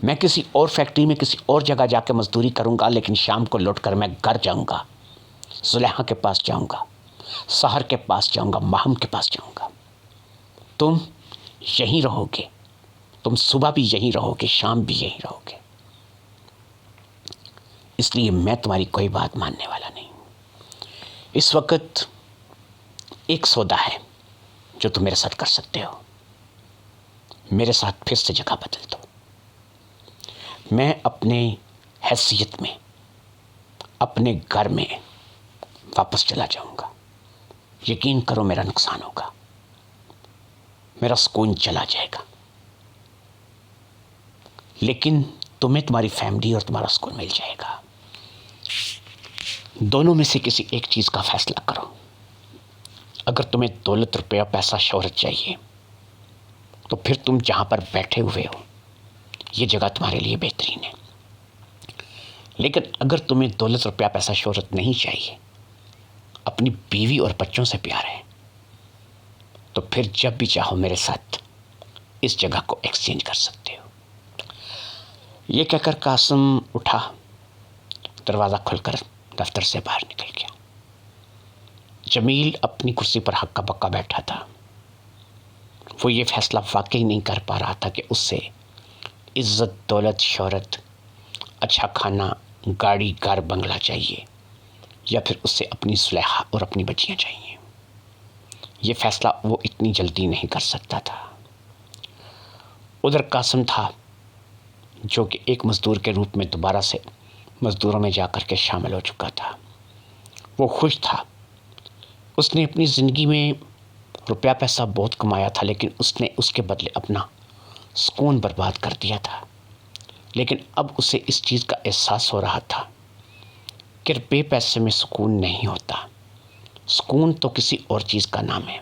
میں کسی اور فیکٹری میں کسی اور جگہ جا کے مزدوری کروں گا، لیکن شام کو لوٹ کر میں گھر جاؤں گا، زلیخا کے پاس جاؤں گا، سحر کے پاس جاؤں گا، ماہم کے پاس جاؤں گا. تم یہیں رہو گے، تم صبح بھی یہیں رہو گے، شام بھی یہیں رہو گے. اس لیے میں تمہاری کوئی بات ماننے والا نہیں. اس وقت ایک سودا ہے جو تم میرے ساتھ کر سکتے ہو، میرے ساتھ پھر سے جگہ بدل دو۔ میں اپنے حیثیت میں اپنے گھر میں واپس چلا جاؤں گا۔ یقین کرو میرا نقصان ہوگا، میرا سکون چلا جائے گا، لیکن تمہیں تمہاری فیملی اور تمہارا سکون مل جائے گا۔ دونوں میں سے کسی ایک چیز کا فیصلہ کرو۔ اگر تمہیں دولت، روپیہ، پیسہ، شہرت چاہیے تو پھر تم جہاں پر بیٹھے ہوئے ہو یہ جگہ تمہارے لیے بہترین ہے۔ لیکن اگر تمہیں دولت، روپیہ، پیسہ، شہرت نہیں چاہیے، اپنی بیوی اور بچوں سے پیار ہے، تو پھر جب بھی چاہو میرے ساتھ اس جگہ کو ایکسچینج کر سکتے ہو۔ یہ کہہ کر قاسم اٹھا، دروازہ کھل کر دفتر سے باہر نکل گیا۔ جمیل اپنی کرسی پر ہکا بکا بیٹھا تھا۔ وہ یہ فیصلہ واقعی نہیں کر پا رہا تھا کہ اس سے عزت، دولت، شہرت، اچھا کھانا، گاڑی، گھر، بنگلہ چاہیے یا پھر اس سے اپنی زلیخا اور اپنی بچیاں چاہیے۔ یہ فیصلہ وہ اتنی جلدی نہیں کر سکتا تھا۔ ادھر قاسم تھا جو کہ ایک مزدور کے روپ میں دوبارہ سے مزدوروں میں جا کر کے شامل ہو چکا تھا۔ وہ خوش تھا۔ اس نے اپنی زندگی میں روپیہ پیسہ بہت کمایا تھا، لیکن اس نے اس کے بدلے اپنا سکون برباد کر دیا تھا۔ لیکن اب اسے اس چیز کا احساس ہو رہا تھا کہ روپے پیسے میں سکون نہیں ہوتا، سکون تو کسی اور چیز کا نام ہے۔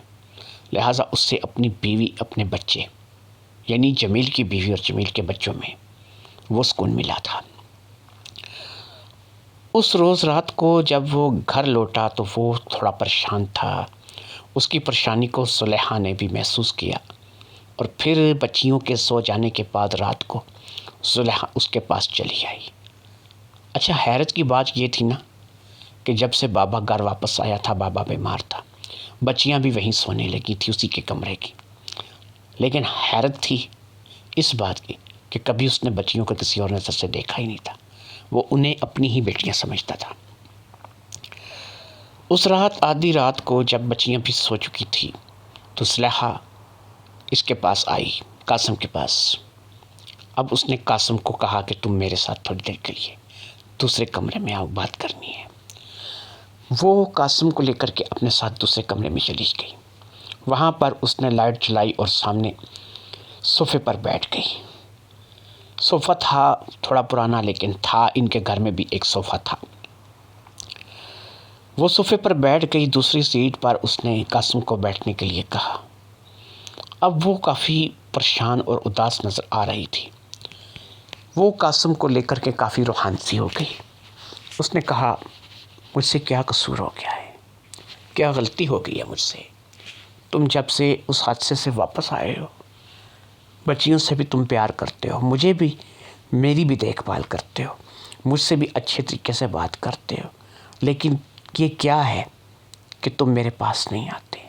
لہٰذا اس سے اپنی بیوی، اپنے بچے، یعنی جمیل کی بیوی اور جمیل کے بچوں میں وہ سکون ملا تھا۔ اس روز رات کو جب وہ گھر لوٹا تو وہ تھوڑا پریشان تھا۔ اس کی پریشانی کو زلیخا نے بھی محسوس کیا، اور پھر بچیوں کے سو جانے کے بعد رات کو زلیخا اس کے پاس چلی آئی۔ اچھا، حیرت کی بات یہ تھی نا کہ جب سے بابا گھر واپس آیا تھا، بابا بیمار تھا، بچیاں بھی وہیں سونے لگی تھی اسی کے کمرے کی، لیکن حیرت تھی اس بات کی کہ کبھی اس نے بچیوں کو کسی اور نظر سے دیکھا ہی نہیں تھا۔ وہ انہیں اپنی ہی بیٹیاں سمجھتا تھا۔ اس رات، آدھی رات کو جب بچیاں بھی سو چکی تھی تو زلیخا اس کے پاس آئی، قاسم کے پاس۔ اب اس نے قاسم کو کہا کہ تم میرے ساتھ تھوڑی دیر کے لیے دوسرے کمرے میں آؤ، بات کرنی ہے۔ وہ قاسم کو لے کر کے اپنے ساتھ دوسرے کمرے میں چلی گئی۔ وہاں پر اس نے لائٹ جلائی اور سامنے صوفے پر بیٹھ گئی۔ صوفہ تھا تھوڑا پرانا، لیکن تھا، ان کے گھر میں بھی ایک صوفہ تھا۔ وہ صوفے پر بیٹھ گئی، دوسری سیٹ پر اس نے قاسم کو بیٹھنے کے لیے کہا۔ اب وہ کافی پریشان اور اداس نظر آ رہی تھی۔ وہ قاسم کو لے کر کے کافی روحانی سی ہو گئی۔ اس نے کہا، مجھ سے کیا قصور ہو گیا ہے؟ کیا غلطی ہو گئی ہے مجھ سے؟ تم جب سے اس حادثے سے واپس آئے ہو، بچیوں سے بھی تم پیار کرتے ہو، مجھے بھی، میری بھی دیکھ بھال کرتے ہو، مجھ سے بھی اچھے طریقے سے بات کرتے ہو، لیکن یہ کیا ہے کہ تم میرے پاس نہیں آتے؟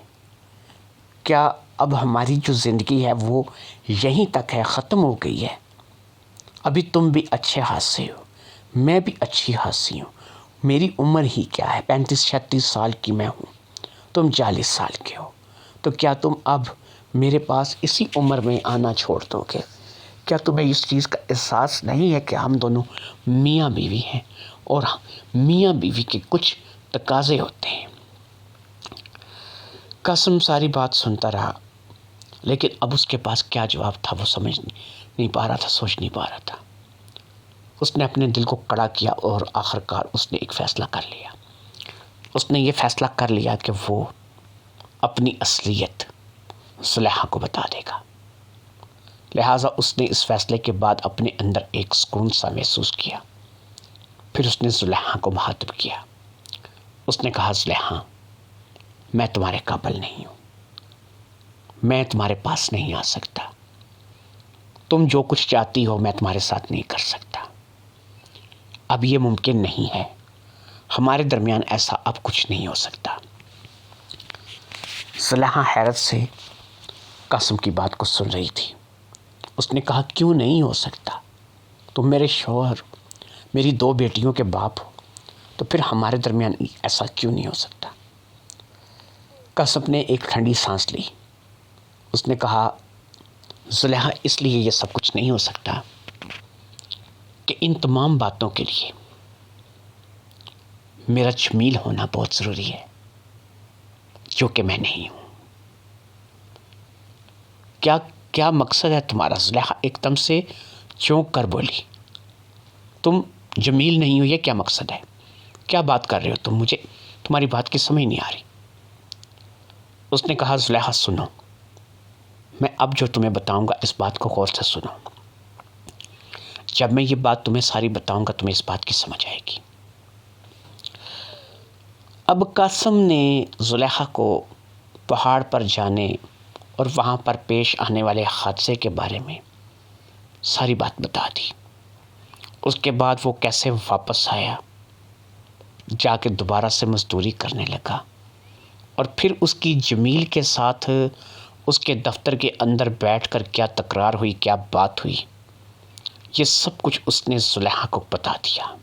کیا اب ہماری جو زندگی ہے وہ یہیں تک ہے، ختم ہو گئی ہے؟ ابھی تم بھی اچھے ہاتھ سے ہو، میں بھی اچھی ہاتھ سے ہوں، میری عمر ہی کیا ہے، 35-36 سال کی میں ہوں، تم 40 سال کے ہو، تو کیا تم اب میرے پاس اسی عمر میں آنا چھوڑ دو گے؟ کیا تمہیں اس چیز کا احساس نہیں ہے کہ ہم دونوں میاں بیوی ہیں اور میاں بیوی کے کچھ تقاضے ہوتے ہیں؟ قاسم ساری بات سنتا رہا، لیکن اب اس کے پاس کیا جواب تھا وہ سمجھ نہیں پا رہا تھا، سوچ نہیں پا رہا تھا۔ اس نے اپنے دل کو کڑا کیا اور آخر کار اس نے ایک فیصلہ کر لیا۔ اس نے یہ فیصلہ کر لیا کہ وہ اپنی اصلیت زلیخا کو بتا دے گا۔ لہٰذا اس نے اس فیصلے کے بعد اپنے اندر ایک سکون سا محسوس کیا۔ پھر اس نے زلیخا کو مخاطب کیا۔ اس نے کہا، زلیخا، میں تمہارے قابل نہیں ہوں، میں تمہارے پاس نہیں آ سکتا، تم جو کچھ چاہتی ہو میں تمہارے ساتھ نہیں کر سکتا، اب یہ ممکن نہیں ہے، ہمارے درمیان ایسا اب کچھ نہیں ہو سکتا۔ زلیخا حیرت سے قاسم کی بات کو سن رہی تھی۔ اس نے کہا، کیوں نہیں ہو سکتا؟ تم میرے شوہر، میری 2 بیٹیوں کے باپ ہو، تو پھر ہمارے درمیان ایسا کیوں نہیں ہو سکتا؟ قاسم نے ایک ٹھنڈی سانس لی اس نے کہا زلیخا اس لیے یہ سب کچھ نہیں ہو سکتا کہ ان تمام باتوں کے لیے میرا جمیل ہونا بہت ضروری ہے، جو کہ میں نہیں ہوں۔ کیا مقصد ہے تمہارا؟ زلیخا ایک دم سے چونک کر بولی، تم جمیل نہیں ہو، یہ کیا مقصد ہے؟ کیا بات کر رہے ہو تم؟ مجھے تمہاری بات کی سمجھ نہیں آ رہی۔ اس نے کہا زلیخا سنو، میں اب جو تمہیں بتاؤں گا اس بات کو غور سے سنو۔ جب میں یہ بات تمہیں ساری بتاؤں گا تمہیں اس بات کی سمجھ آئے گی۔ اب قاسم نے زلیخا کو پہاڑ پر جانے اور وہاں پر پیش آنے والے حادثے کے بارے میں ساری بات بتا دی۔ اس کے بعد وہ کیسے واپس آیا، جا کے دوبارہ سے مزدوری کرنے لگا، اور پھر اس کی جمیل کے ساتھ اس کے دفتر کے اندر بیٹھ کر کیا تکرار ہوئی، کیا بات ہوئی، یہ سب کچھ اس نے زلیخا کو بتا دیا۔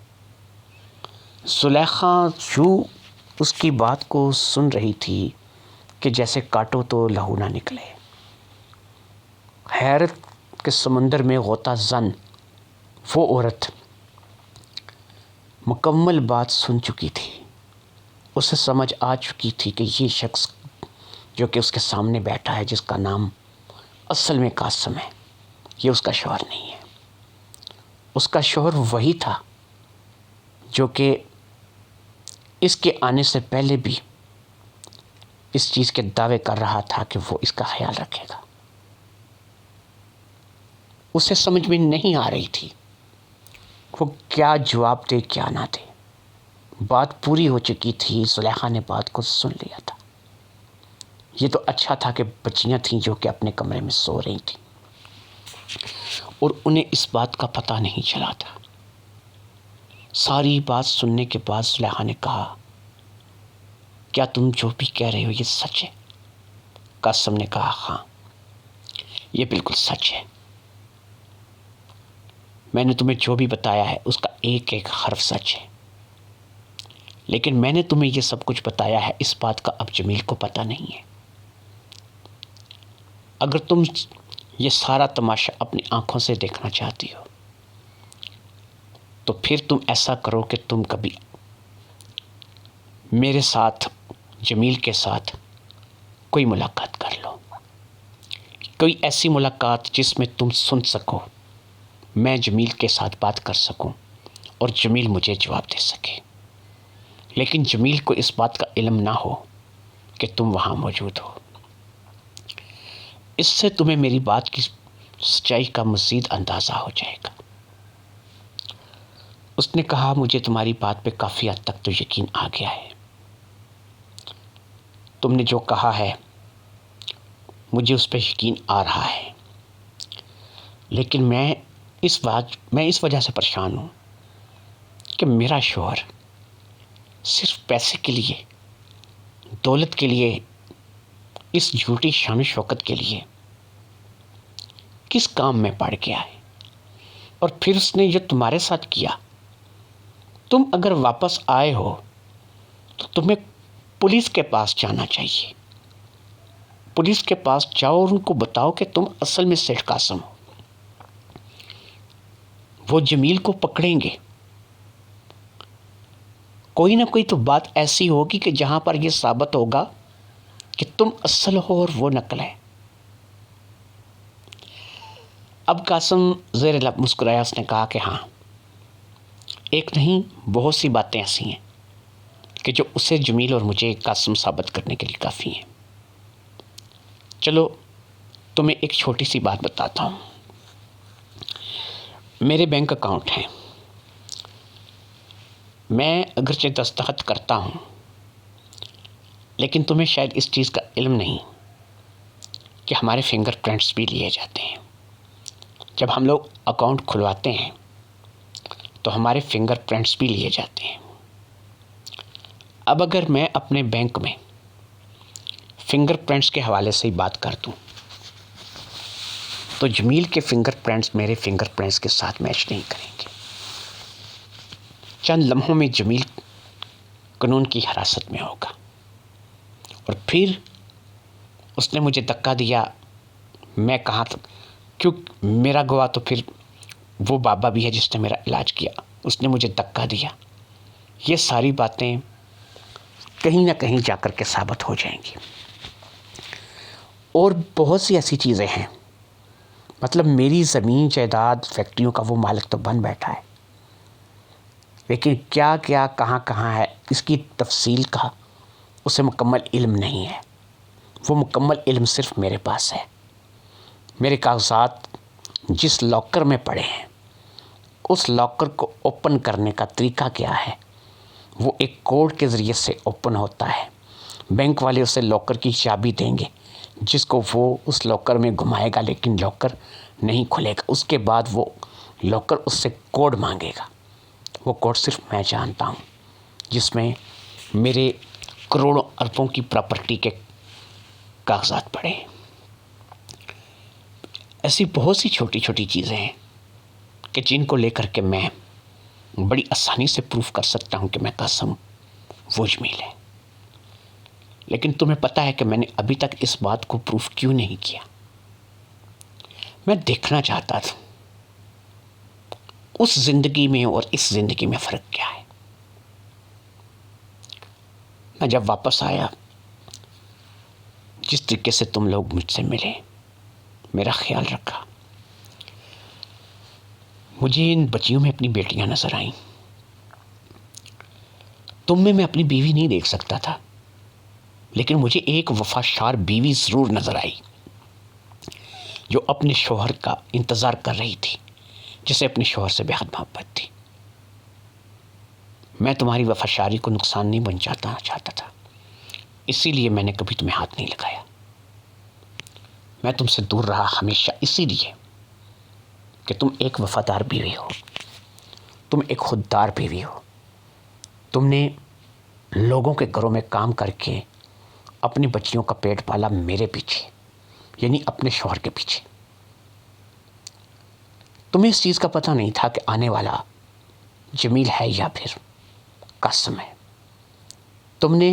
زلیخا جو اس کی بات کو سن رہی تھی کہ جیسے کاٹو تو لہو نہ نکلے۔ حیرت کے سمندر میں غوطہ زن وہ عورت مکمل بات سن چکی تھی۔ اسے سمجھ آ چکی تھی کہ یہ شخص جو کہ اس کے سامنے بیٹھا ہے، جس کا نام اصل میں قاسم ہے، یہ اس کا شوہر نہیں ہے۔ اس کا شوہر وہی تھا جو کہ اس کے آنے سے پہلے بھی اس چیز کے دعوے کر رہا تھا کہ وہ اس کا خیال رکھے گا۔ اسے سمجھ میں نہیں آ رہی تھی وہ کیا جواب دے کیا نہ دے۔ بات پوری ہو چکی تھی، زلیخا نے بات کو سن لیا تھا۔ یہ تو اچھا تھا کہ بچیاں تھیں جو کہ اپنے کمرے میں سو رہی تھیں اور انہیں اس بات کا پتہ نہیں چلا تھا۔ ساری بات سننے کے بعد زلیخا نے کہا کیا تم جو بھی کہہ رہے ہو یہ سچ ہے؟ قاسم نے کہا ہاں، یہ بالکل سچ ہے۔ میں نے تمہیں جو بھی بتایا ہے اس کا ایک ایک حرف سچ ہے، لیکن میں نے تمہیں یہ سب کچھ بتایا ہے، اس بات کا اب جمیل کو پتہ نہیں ہے۔ اگر تم یہ سارا تماشا اپنی آنکھوں سے دیکھنا چاہتی ہو تو پھر تم ایسا کرو کہ تم کبھی میرے ساتھ، جمیل کے ساتھ کوئی ملاقات کر لو، کوئی ایسی ملاقات جس میں تم سن سکو، میں جمیل کے ساتھ بات کر سکوں اور جمیل مجھے جواب دے سکے، لیکن جمیل کو اس بات کا علم نہ ہو کہ تم وہاں موجود ہو۔ اس سے تمہیں میری بات کی سچائی کا مزید اندازہ ہو جائے گا۔ اس نے کہا مجھے تمہاری بات پہ کافی حد تک تو یقین آ گیا ہے۔ تم نے جو کہا ہے مجھے اس پہ یقین آ رہا ہے، لیکن میں اس وجہ سے پریشان ہوں کہ میرا شوہر صرف پیسے کے لیے، دولت کے لیے، اس جھوٹی شان و شوکت کے لیے کس کام میں پڑ گیا ہے، اور پھر اس نے جو تمہارے ساتھ کیا، تم اگر واپس آئے ہو تو تمہیں پولیس کے پاس جانا چاہیے۔ پولیس کے پاس جاؤ اور ان کو بتاؤ کہ تم اصل میں سیٹھ قاسم ہو۔ وہ جمیل کو پکڑیں گے، کوئی نہ کوئی تو بات ایسی ہوگی کہ جہاں پر یہ ثابت ہوگا کہ تم اصل ہو اور وہ نقل ہے۔ اب قاسم زیر لب مسکرایا، اس نے کہا کہ ہاں، ایک نہیں بہت سی باتیں ایسی ہیں کہ جو اسے جمیل اور مجھے قاسم ثابت کرنے کے لیے کافی ہیں۔ چلو تمہیں ایک چھوٹی سی بات بتاتا ہوں۔ میرے بینک اکاؤنٹ ہیں، میں اگرچہ دستخط کرتا ہوں لیکن تمہیں شاید اس چیز کا علم نہیں کہ ہمارے فنگر پرنٹس بھی لیے جاتے ہیں۔ جب ہم لوگ اکاؤنٹ کھلواتے ہیں تو ہمارے فنگر پرنٹس بھی لیے جاتے ہیں۔ اب اگر میں اپنے بینک میں فنگر پرنٹس کے حوالے سے ہی بات کر دوں تو جمیل کے فنگر پرنٹس میرے فنگر پرنٹس کے ساتھ میچ نہیں کریں گے۔ چند لمحوں میں جمیل قانون کی حراست میں ہوگا، اور پھر اس نے مجھے دھکا دیا میں کہاں تھا، کیوں میرا گواہ تو پھر وہ بابا بھی ہے جس نے میرا علاج کیا، اس نے مجھے دھکا دیا. یہ ساری باتیں کہیں نہ کہیں جا کر کے ثابت ہو جائیں گی. اور بہت سی ایسی چیزیں ہیں، مطلب میری زمین جائیداد فیکٹریوں کا وہ مالک تو بن بیٹھا ہے، لیکن کیا کیا کہاں کہاں ہے اس کی تفصیل کا اسے مکمل علم نہیں ہے. وہ مکمل علم صرف میرے پاس ہے. میرے کاغذات جس لاکر میں پڑے ہیں، اس لاکر کو اوپن کرنے کا طریقہ کیا ہے، وہ ایک کوڈ کے ذریعے سے اوپن ہوتا ہے. بینک والے اسے لاکر کی چابی دیں گے، جس کو وہ اس لاکر میں گھمائے گا، لیکن لاکر نہیں کھلے گا. اس کے بعد وہ لاکر اس سے کوڈ مانگے گا. وہ کوڈ صرف میں جانتا ہوں، جس میں میرے کروڑوں اربوں کی پراپرٹی کے کاغذات پڑے ہیں. ایسی بہت سی چھوٹی چھوٹی چیزیں ہیں کہ جن کو لے کر کے میں بڑی آسانی سے پروف کر سکتا ہوں کہ میں قاسم وہ جمیل ہے. لیکن تمہیں پتہ ہے کہ میں نے ابھی تک اس بات کو پروف کیوں نہیں کیا؟ میں دیکھنا چاہتا تھا اس زندگی میں اور اس زندگی میں فرق کیا ہے. میں جب واپس آیا، جس طریقے سے تم لوگ مجھ سے ملے، میرا خیال رکھا، مجھے ان بچیوں میں اپنی بیٹیاں نظر آئیں. تم میں اپنی بیوی نہیں دیکھ سکتا تھا، لیکن مجھے ایک وفادار بیوی ضرور نظر آئی، جو اپنے شوہر کا انتظار کر رہی تھی، جسے اپنے شوہر سے بے حد محبت تھی. میں تمہاری وفاداری کو نقصان نہیں پہنچانا چاہتا تھا، اسی لیے میں نے کبھی تمہیں ہاتھ نہیں لگایا. میں تم سے دور رہا ہمیشہ اسی لیے کہ تم ایک وفادار بیوی ہو، تم ایک خوددار بیوی ہو. تم نے لوگوں کے گھروں میں کام کر کے اپنی بچیوں کا پیٹ پالا میرے پیچھے، یعنی اپنے شوہر کے پیچھے. تمہیں اس چیز کا پتہ نہیں تھا کہ آنے والا جمیل ہے یا پھر قاسم ہے. تم نے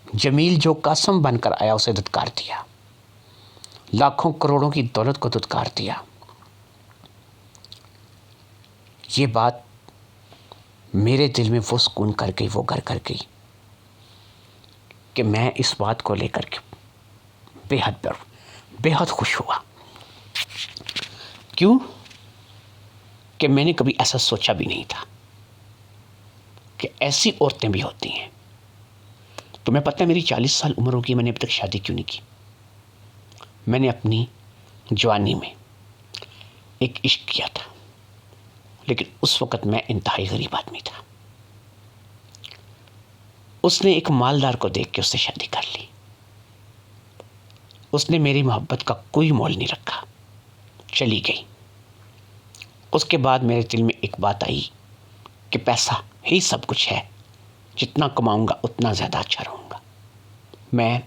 جمیل جو قاسم بن کر آیا اسے دھتکار دیا، لاکھوں کروڑوں کی دولت کو دھتکار دیا. یہ بات میرے دل میں وہ سکون کر گئی، وہ گھر کر گئی کہ میں اس بات کو لے کر کے بے حد خوش ہوا. کیوں کہ میں نے کبھی ایسا سوچا بھی نہیں تھا کہ ایسی عورتیں بھی ہوتی ہیں. تمہیں پتہ ہے میری 40 سال عمر ہوگی، میں نے ابھی تک شادی کیوں نہیں کی؟ میں نے اپنی جوانی میں ایک عشق کیا تھا، لیکن اس وقت میں انتہائی غریب آدمی تھا. اس نے ایک مالدار کو دیکھ کے اس سے شادی کر لی. اس نے میری محبت کا کوئی مول نہیں رکھا، چلی گئی. اس کے بعد میرے دل میں ایک بات آئی کہ پیسہ ہی سب کچھ ہے، جتنا کماؤں گا اتنا زیادہ اچھا رہوں گا. میں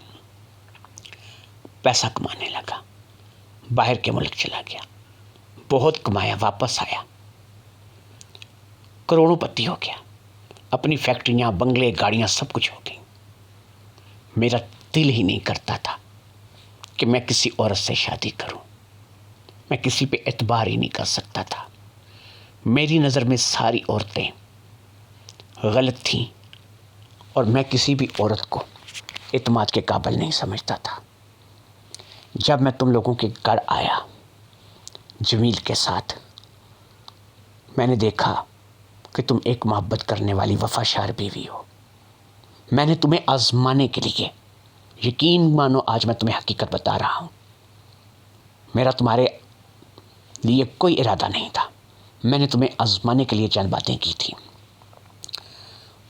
پیسہ کمانے لگا، باہر کے ملک چلا گیا، بہت کمایا، واپس آیا، کروڑوں پتی ہو گیا، اپنی فیکٹریاں، بنگلے، گاڑیاں سب کچھ ہو گئی. میرا دل ہی نہیں کرتا تھا کہ میں کسی عورت سے شادی کروں. میں کسی پہ اعتبار ہی نہیں کر سکتا تھا. میری نظر میں ساری عورتیں غلط تھیں اور میں کسی بھی عورت کو اعتماد کے قابل نہیں سمجھتا تھا. جب میں تم لوگوں کے گھر آیا جمیل کے ساتھ، میں نے دیکھا کہ تم ایک محبت کرنے والی وفادار بیوی ہو. میں نے تمہیں آزمانے کے لیے، یقین مانو آج میں تمہیں حقیقت بتا رہا ہوں، میرا تمہارے لیے کوئی ارادہ نہیں تھا. میں نے تمہیں آزمانے کے لیے چند باتیں کی تھیں.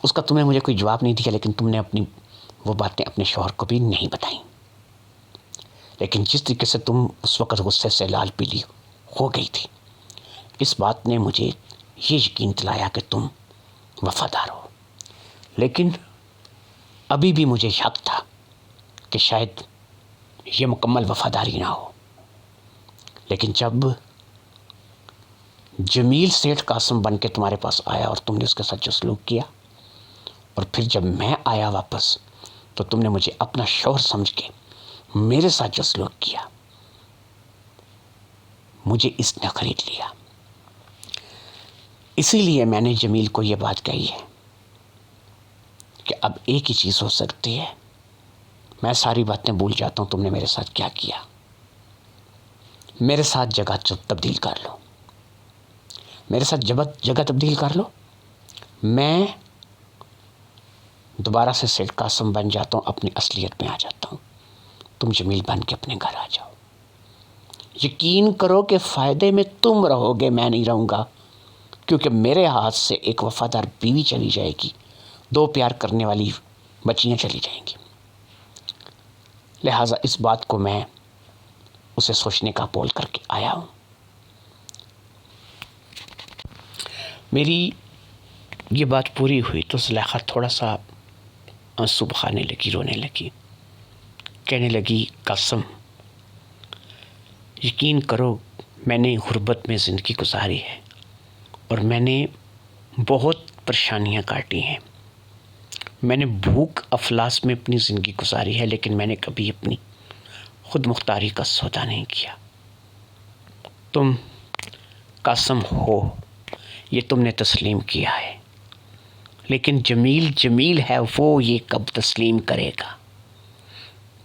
اس کا تم نے مجھے کوئی جواب نہیں دیا، لیکن تم نے اپنی وہ باتیں اپنے شوہر کو بھی نہیں بتائیں. لیکن جس طریقے سے تم اس وقت غصے سے لال پیلی ہو گئی تھی، اس بات نے مجھے یہ یقین دلایا کہ تم وفادار ہو. لیکن ابھی بھی مجھے شک تھا کہ شاید یہ مکمل وفاداری نہ ہو. لیکن جب جمیل سیٹھ قاسم بن کے تمہارے پاس آیا اور تم نے اس کے ساتھ جو سلوک کیا، اور پھر جب میں آیا واپس تو تم نے مجھے اپنا شوہر سمجھ کے میرے ساتھ جو سلوک کیا، مجھے اس نے خرید لیا۔ اسی لیے میں نے جمیل کو یہ بات کہی ہے کہ اب ایک ہی چیز ہو سکتی ہے، میں ساری باتیں بھول جاتا ہوں، تم نے میرے ساتھ کیا کیا، میرے ساتھ جگہ تبدیل کر لو، میرے ساتھ جگہ تبدیل کر لو، میں دوبارہ سے سیٹ قاسم بن جاتا ہوں، اپنی اصلیت میں آ جاتا ہوں، تم جمیل بن کے اپنے گھر آ جاؤ۔ یقین کرو کہ فائدے میں تم رہو گے، میں نہیں رہوں گا، کیونکہ میرے ہاتھ سے ایک وفادار بیوی چلی جائے گی، 2 پیار کرنے والی بچیاں چلی جائیں گی۔ لہٰذا اس بات کو میں اسے سوچنے کا بول کر کے آیا ہوں۔ میری یہ بات پوری ہوئی تو زلیخا تھوڑا سا آنسو بہانے لگی، رونے لگی، کہنے لگی قاسم یقین کرو میں نے غربت میں زندگی گزاری ہے اور میں نے بہت پریشانیاں کاٹی ہیں، میں نے بھوک افلاس میں اپنی زندگی گزاری ہے، لیکن میں نے کبھی اپنی خود مختاری کا سودا نہیں کیا۔ تم قاسم ہو، یہ تم نے تسلیم کیا ہے، لیکن جمیل ہے، وہ یہ کب تسلیم کرے گا؟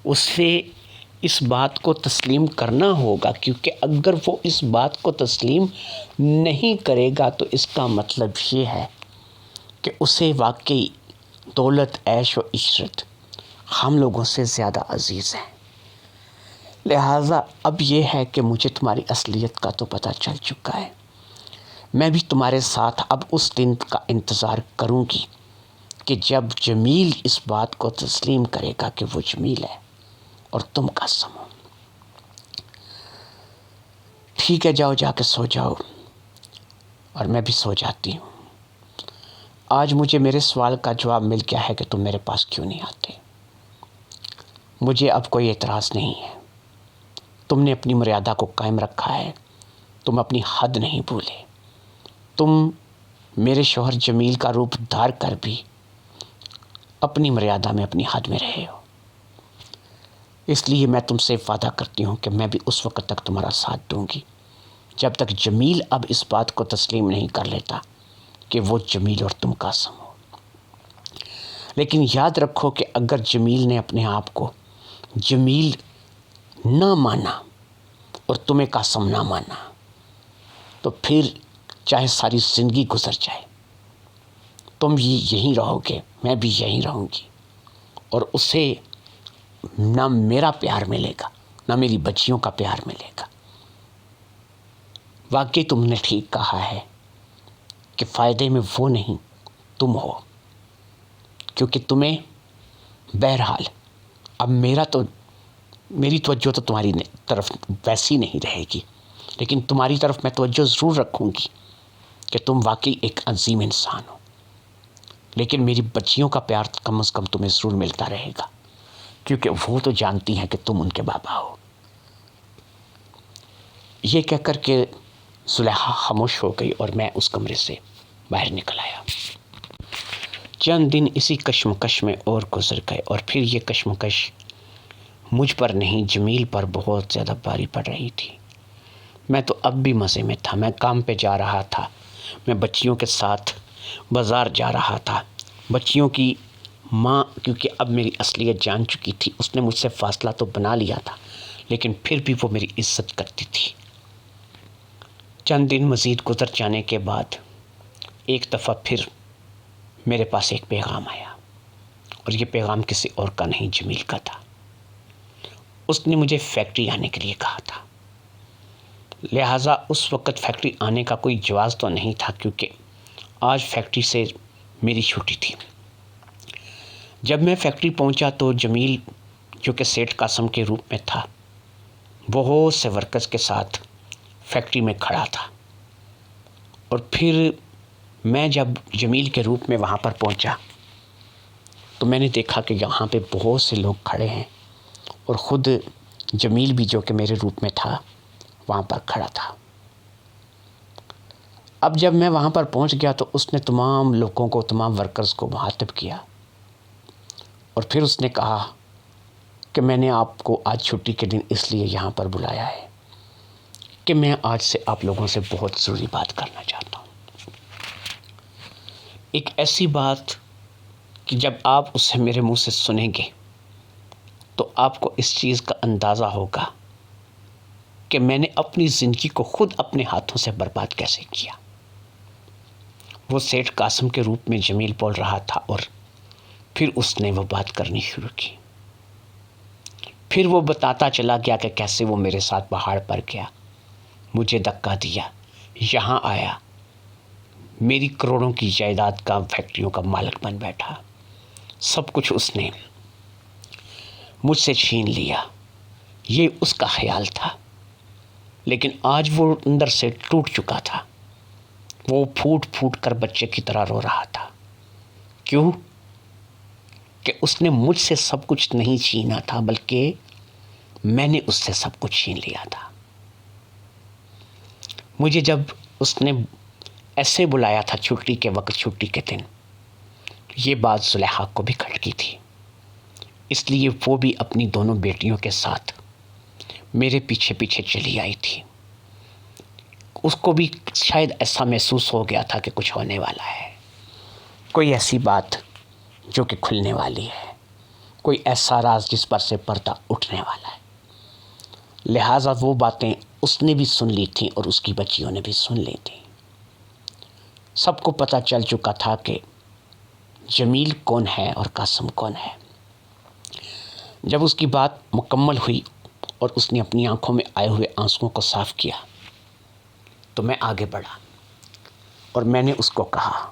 اسے اس بات کو تسلیم کرنا ہوگا، کیونکہ اگر وہ اس بات کو تسلیم نہیں کرے گا تو اس کا مطلب یہ ہے کہ اسے واقعی دولت، عیش و عشرت ہم لوگوں سے زیادہ عزیز ہیں۔ لہٰذا اب یہ ہے کہ مجھے تمہاری اصلیت کا تو پتہ چل چکا ہے، میں بھی تمہارے ساتھ اب اس دن کا انتظار کروں گی کہ جب جمیل اس بات کو تسلیم کرے گا کہ وہ جمیل ہے اور تم قاسم ہو۔ ٹھیک ہے، جاؤ، جا کے سو جاؤ، اور میں بھی سو جاتی ہوں۔ آج مجھے میرے سوال کا جواب مل گیا ہے کہ تم میرے پاس کیوں نہیں آتے۔ مجھے اب کوئی اعتراض نہیں ہے، تم نے اپنی مریادہ کو قائم رکھا ہے، تم اپنی حد نہیں بھولے، تم میرے شوہر جمیل کا روپ دھار کر بھی اپنی مریادہ میں، اپنی حد میں رہے ہو۔ اس لیے میں تم سے وعدہ کرتی ہوں کہ میں بھی اس وقت تک تمہارا ساتھ دوں گی جب تک جمیل اب اس بات کو تسلیم نہیں کر لیتا کہ وہ جمیل اور تم قاسم ہو۔ لیکن یاد رکھو کہ اگر جمیل نے اپنے آپ کو جمیل نہ مانا اور تمہیں قاسم نہ مانا تو پھر چاہے ساری زندگی گزر جائے، تم یہیں رہو گے، میں بھی یہیں رہوں گی، اور اسے نہ میرا پیار ملے گا، نہ میری بچیوں کا پیار ملے گا۔ واقعی تم نے ٹھیک کہا ہے کہ فائدے میں وہ نہیں تم ہو، کیونکہ تمہیں بہرحال اب میری توجہ تو تمہاری طرف ویسی نہیں رہے گی، لیکن تمہاری طرف میں توجہ ضرور رکھوں گی کہ تم واقعی ایک عظیم انسان ہو، لیکن میری بچیوں کا پیار کم از کم تمہیں ضرور ملتا رہے گا، کیونکہ وہ تو جانتی ہیں کہ تم ان کے بابا ہو۔ یہ کہہ کر کے زلیخا خاموش ہو گئی اور میں اس کمرے سے باہر نکل آیا۔ چند دن اسی کشمکش میں اور گزر گئے، اور پھر یہ کشمکش مجھ پر نہیں، جمیل پر بہت زیادہ بھاری پڑ رہی تھی۔ میں تو اب بھی مزے میں تھا، میں کام پہ جا رہا تھا، میں بچیوں کے ساتھ بازار جا رہا تھا۔ بچیوں کی ماں کیونکہ اب میری اصلیت جان چکی تھی، اس نے مجھ سے فاصلہ تو بنا لیا تھا، لیکن پھر بھی وہ میری عزت کرتی تھی۔ چند دن مزید گزر جانے کے بعد ایک دفعہ پھر میرے پاس ایک پیغام آیا، اور یہ پیغام کسی اور کا نہیں، جمیل کا تھا۔ اس نے مجھے فیکٹری آنے کے لیے کہا تھا، لہٰذا اس وقت فیکٹری آنے کا کوئی جواز تو نہیں تھا، کیونکہ آج فیکٹری سے میری چھٹی تھی۔ جب میں فیکٹری پہنچا تو جمیل جو کہ سیٹھ قاسم کے روپ میں تھا، بہت سے ورکرز کے ساتھ فیکٹری میں کھڑا تھا، اور پھر میں جب جمیل کے روپ میں وہاں پر پہنچا تو میں نے دیکھا کہ یہاں پہ بہت سے لوگ کھڑے ہیں، اور خود جمیل بھی جو کہ میرے روپ میں تھا وہاں پر کھڑا تھا۔ اب جب میں وہاں پر پہنچ گیا تو اس نے تمام لوگوں کو، تمام ورکرز کو مخاطب کیا، اور پھر اس نے کہا کہ میں نے آپ کو آج چھٹی کے دن اس لیے یہاں پر بلایا ہے کہ میں آج سے آپ لوگوں سے بہت ضروری بات کرنا چاہتا ہوں. ایک ایسی بات کہ جب آپ اسے میرے منہ سے سنیں گے تو آپ کو اس چیز کا اندازہ ہوگا کہ میں نے اپنی زندگی کو خود اپنے ہاتھوں سے برباد کیسے کیا. وہ سیٹھ قاسم کے روپ میں جمیل بول رہا تھا اور پھر اس نے وہ بات کرنی شروع کی. پھر وہ بتاتا چلا گیا کہ کیسے وہ میرے ساتھ پہاڑ پر گیا, مجھے دھکا دیا, یہاں آیا, میری کروڑوں کی جائیداد کا فیکٹریوں کا مالک بن بیٹھا. سب کچھ اس نے مجھ سے چھین لیا. یہ اس کا خیال تھا, لیکن آج وہ اندر سے ٹوٹ چکا تھا. وہ پھوٹ پھوٹ کر بچے کی طرح رو رہا تھا. کیوں؟ کہ اس نے مجھ سے سب کچھ نہیں چھینا تھا, بلکہ میں نے اس سے سب کچھ چھین لیا تھا. مجھے جب اس نے ایسے بلایا تھا چھٹی کے وقت, چھٹی کے دن, یہ بات زلیخا کو بھی کھٹکی تھی. اس لیے وہ بھی اپنی دونوں بیٹیوں کے ساتھ میرے پیچھے پیچھے چلی آئی تھی. اس کو بھی شاید ایسا محسوس ہو گیا تھا کہ کچھ ہونے والا ہے, کوئی ایسی بات جو کہ کھلنے والی ہے, کوئی ایسا راز جس پر سے پردہ اٹھنے والا ہے. لہٰذا وہ باتیں اس نے بھی سن لی تھیں اور اس کی بچیوں نے بھی سن لی تھیں. سب کو پتہ چل چکا تھا کہ جمیل کون ہے اور قاسم کون ہے. جب اس کی بات مکمل ہوئی اور اس نے اپنی آنکھوں میں آئے ہوئے آنسوؤں کو صاف کیا تو میں آگے بڑھا اور میں نے اس کو کہا,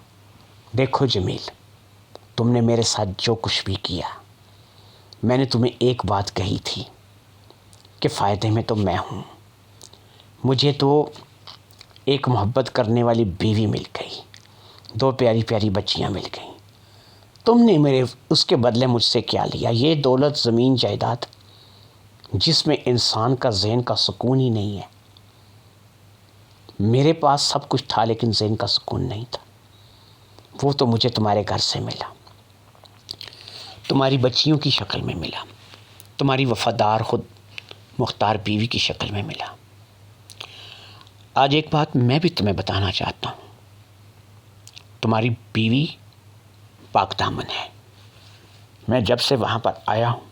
دیکھو جمیل, تم نے میرے ساتھ جو کچھ بھی کیا, میں نے تمہیں ایک بات کہی تھی کہ فائدے میں تو میں ہوں. مجھے تو ایک محبت کرنے والی بیوی مل گئی, 2 پیاری پیاری بچیاں مل گئیں. تم نے میرے اس کے بدلے مجھ سے کیا لیا؟ یہ دولت, زمین, جائیداد, جس میں انسان کا ذہن کا سکون ہی نہیں ہے. میرے پاس سب کچھ تھا لیکن ذہن کا سکون نہیں تھا. وہ تو مجھے تمہارے گھر سے ملا, تمہاری بچیوں کی شکل میں ملا, تمہاری وفادار خود مختار بیوی کی شکل میں ملا. آج ایک بات میں بھی تمہیں بتانا چاہتا ہوں, تمہاری بیوی پاک دامن ہے. میں جب سے وہاں پر آیا ہوں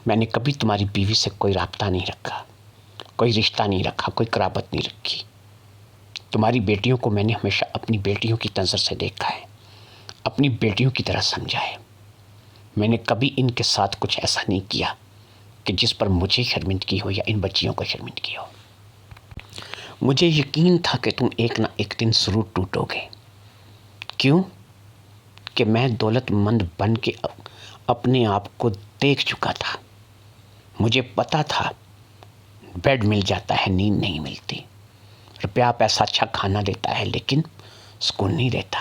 میں نے کبھی تمہاری بیوی سے کوئی رابطہ نہیں رکھا, کوئی رشتہ نہیں رکھا, کوئی قرابت نہیں رکھی. تمہاری بیٹیوں کو میں نے ہمیشہ اپنی بیٹیوں کی نظر سے دیکھا ہے, اپنی بیٹیوں کی طرح سمجھا ہے. میں نے کبھی ان کے ساتھ کچھ ایسا نہیں کیا کہ جس پر مجھے شرمندگی ہو یا ان بچیوں کو شرمندگی ہو. مجھے یقین تھا کہ تم ایک نہ ایک دن ضرور ٹوٹو گے. کیوں؟ کہ میں دولت مند بن کے اپنے آپ کو دیکھ چکا تھا. مجھے پتا تھا بیڈ مل جاتا ہے, نیند نہیں ملتی. روپیہ پیسہ اچھا کھانا دیتا ہے لیکن سکون نہیں دیتا.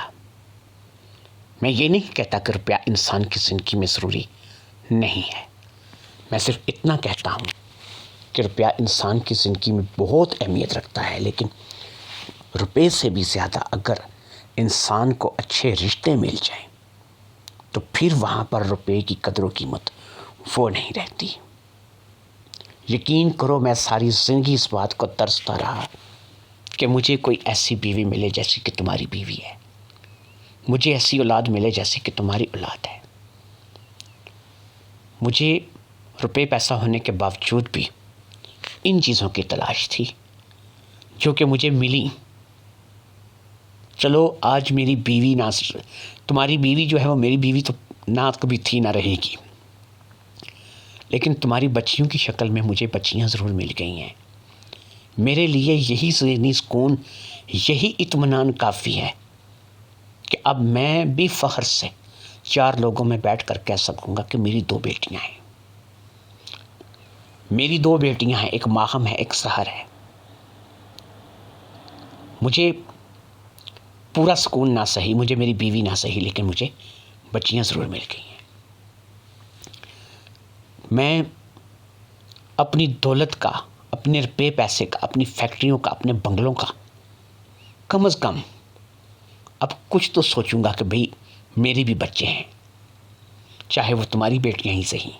میں یہ نہیں کہتا کہ روپیہ انسان کی زندگی میں ضروری نہیں ہے. میں صرف اتنا کہتا ہوں کہ روپیہ انسان کی زندگی میں بہت اہمیت رکھتا ہے, لیکن روپے سے بھی زیادہ اگر انسان کو اچھے رشتے مل جائیں تو پھر وہاں پر روپے کی قدر و قیمت وہ نہیں رہتی. یقین کرو میں ساری زندگی اس بات کو ترستا رہا کہ مجھے کوئی ایسی بیوی ملے جیسی کہ تمہاری بیوی ہے, مجھے ایسی اولاد ملے جیسی کہ تمہاری اولاد ہے. مجھے روپے پیسہ ہونے کے باوجود بھی ان چیزوں کی تلاش تھی جو کہ مجھے ملی. چلو آج میری بیوی نہ, تمہاری بیوی جو ہے وہ میری بیوی تو نہ کبھی تھی نہ رہے گی, لیکن تمہاری بچیوں کی شکل میں مجھے بچیاں ضرور مل گئی ہیں. میرے لیے یہی ذہنی سکون, یہی اطمینان کافی ہے کہ اب میں بھی فخر سے 4 لوگوں میں بیٹھ کر کہہ سکوں گا کہ میری 2 بیٹیاں ہیں. میری 2 بیٹیاں ہیں, ایک ماہم ہے, ایک سحر ہے. مجھے پورا سکون نہ صحیح, مجھے میری بیوی نہ صحیح, لیکن مجھے بچیاں ضرور مل گئی ہیں. میں اپنی دولت کا, اپنے روپے پیسے کا, اپنی فیکٹریوں کا, اپنے بنگلوں کا کم از کم اب کچھ تو سوچوں گا کہ بھئی میرے بھی بچے ہیں, چاہے وہ تمہاری بیٹیاں ہی صحیح.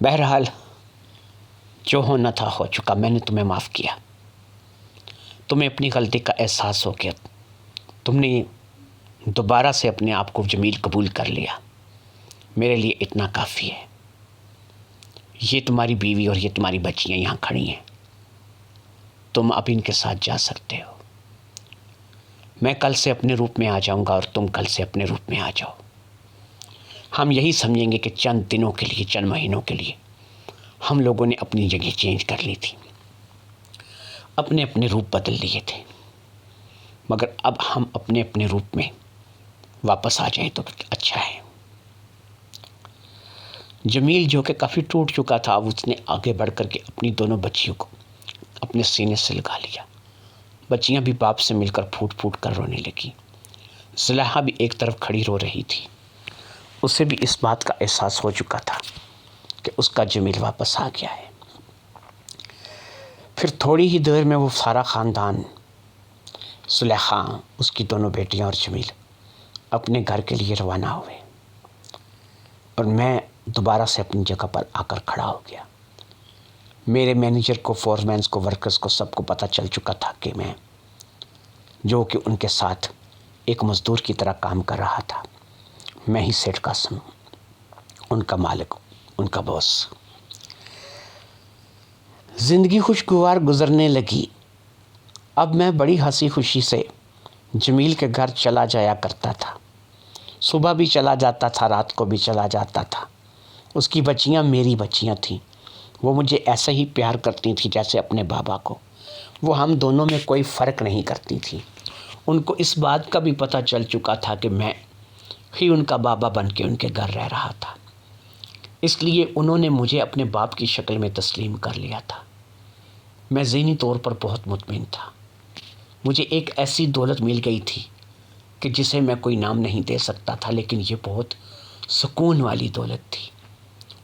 بہرحال جو ہونا تھا ہو چکا، میں نے تمہیں معاف کیا، تمہیں اپنی غلطی کا احساس ہو گیا، تم نے دوبارہ سے اپنے آپ کو جمیل قبول کر لیا، میرے لیے اتنا کافی ہے۔ یہ تمہاری بیوی اور یہ تمہاری بچیاں یہاں کھڑی ہیں، تم اب ان کے ساتھ جا سکتے ہو، میں کل سے اپنے روپ میں آ جاؤں گا اور تم کل سے اپنے روپ میں آ جاؤ۔ ہم یہی سمجھیں گے کہ چند دنوں کے لیے، چند مہینوں کے لیے ہم لوگوں نے اپنی جگہ چینج کر لی تھی، اپنے اپنے روپ بدل لیے تھے، مگر اب ہم اپنے اپنے روپ میں واپس آ جائیں تو اچھا ہے۔ جمیل جو کہ کافی ٹوٹ چکا تھا، اب اس نے آگے بڑھ کر کے اپنی دونوں بچیوں کو اپنے سینے سے لگا لیا۔ بچیاں بھی باپ سے مل کر پھوٹ پھوٹ کر رونے لگی۔ زلیخا بھی ایک طرف کھڑی رو رہی تھی، اسے بھی اس بات کا احساس ہو چکا تھا کہ اس کا جمیل واپس آ گیا ہے۔ پھر تھوڑی ہی دیر میں وہ سارا خاندان، زلیخا، اس کی دونوں بیٹیاں اور جمیل اپنے گھر کے لیے روانہ ہوئے، اور میں دوبارہ سے اپنی جگہ پر آ کر کھڑا ہو گیا۔ میرے مینیجر کو، فورمینز کو، ورکرز کو، سب کو پتہ چل چکا تھا کہ میں جو کہ ان کے ساتھ ایک مزدور کی طرح کام کر رہا تھا، میں ہی سیٹھ قاسم ہوں، ان کا مالک، ان کا باس۔ زندگی خوشگوار گزرنے لگی۔ اب میں بڑی ہنسی خوشی سے جمیل کے گھر چلا جایا کرتا تھا، صبح بھی چلا جاتا تھا، رات کو بھی چلا جاتا تھا۔ اس کی بچیاں میری بچیاں تھیں، وہ مجھے ایسے ہی پیار کرتی تھیں جیسے اپنے بابا کو، وہ ہم دونوں میں کوئی فرق نہیں کرتی تھیں۔ ان کو اس بات کا بھی پتہ چل چکا تھا کہ میں ہی ان کا بابا بن کے ان کے گھر رہ رہا تھا، اس لیے انہوں نے مجھے اپنے باپ کی شکل میں تسلیم کر لیا تھا۔ میں ذہنی طور پر بہت مطمئن تھا، مجھے ایک ایسی دولت مل گئی تھی کہ جسے میں کوئی نام نہیں دے سکتا تھا، لیکن یہ بہت سکون والی دولت تھی۔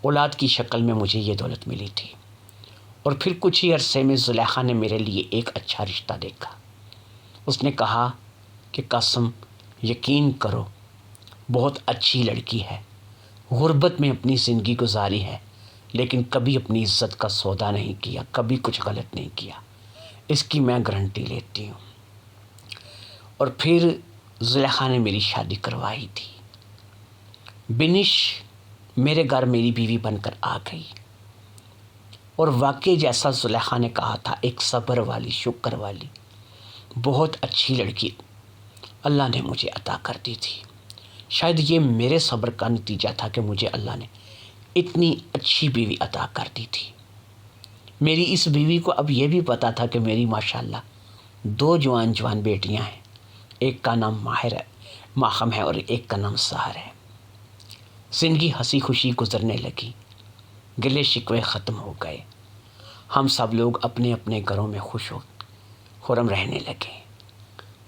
اولاد کی شکل میں مجھے یہ دولت ملی تھی، اور پھر کچھ ہی عرصے میں زلیخا نے میرے لیے ایک اچھا رشتہ دیکھا۔ اس نے کہا کہ قاسم، یقین کرو، بہت اچھی لڑکی ہے، غربت میں اپنی زندگی گزاری ہے، لیکن کبھی اپنی عزت کا سودا نہیں کیا، کبھی کچھ غلط نہیں کیا، اس کی میں گارنٹی لیتی ہوں۔ اور پھر زلیخا نے میری شادی کروائی تھی۔ بنش میرے گھر میری بیوی بن کر آ گئی، اور واقعی جیسا زلیخا نے کہا تھا، ایک صبر والی، شکر والی، بہت اچھی لڑکی اللہ نے مجھے عطا کر دی تھی۔ شاید یہ میرے صبر کا نتیجہ تھا کہ مجھے اللہ نے اتنی اچھی بیوی عطا کر دی تھی۔ میری اس بیوی کو اب یہ بھی پتا تھا کہ میری ماشاءاللہ 2 جوان بیٹیاں ہیں، ایک کا نام ماہم ہے اور ایک کا نام سحر ہے۔ زندگی ہنسی خوشی گزرنے لگی، گلے شکوے ختم ہو گئے، ہم سب لوگ اپنے اپنے گھروں میں خوش و خرم رہنے لگے۔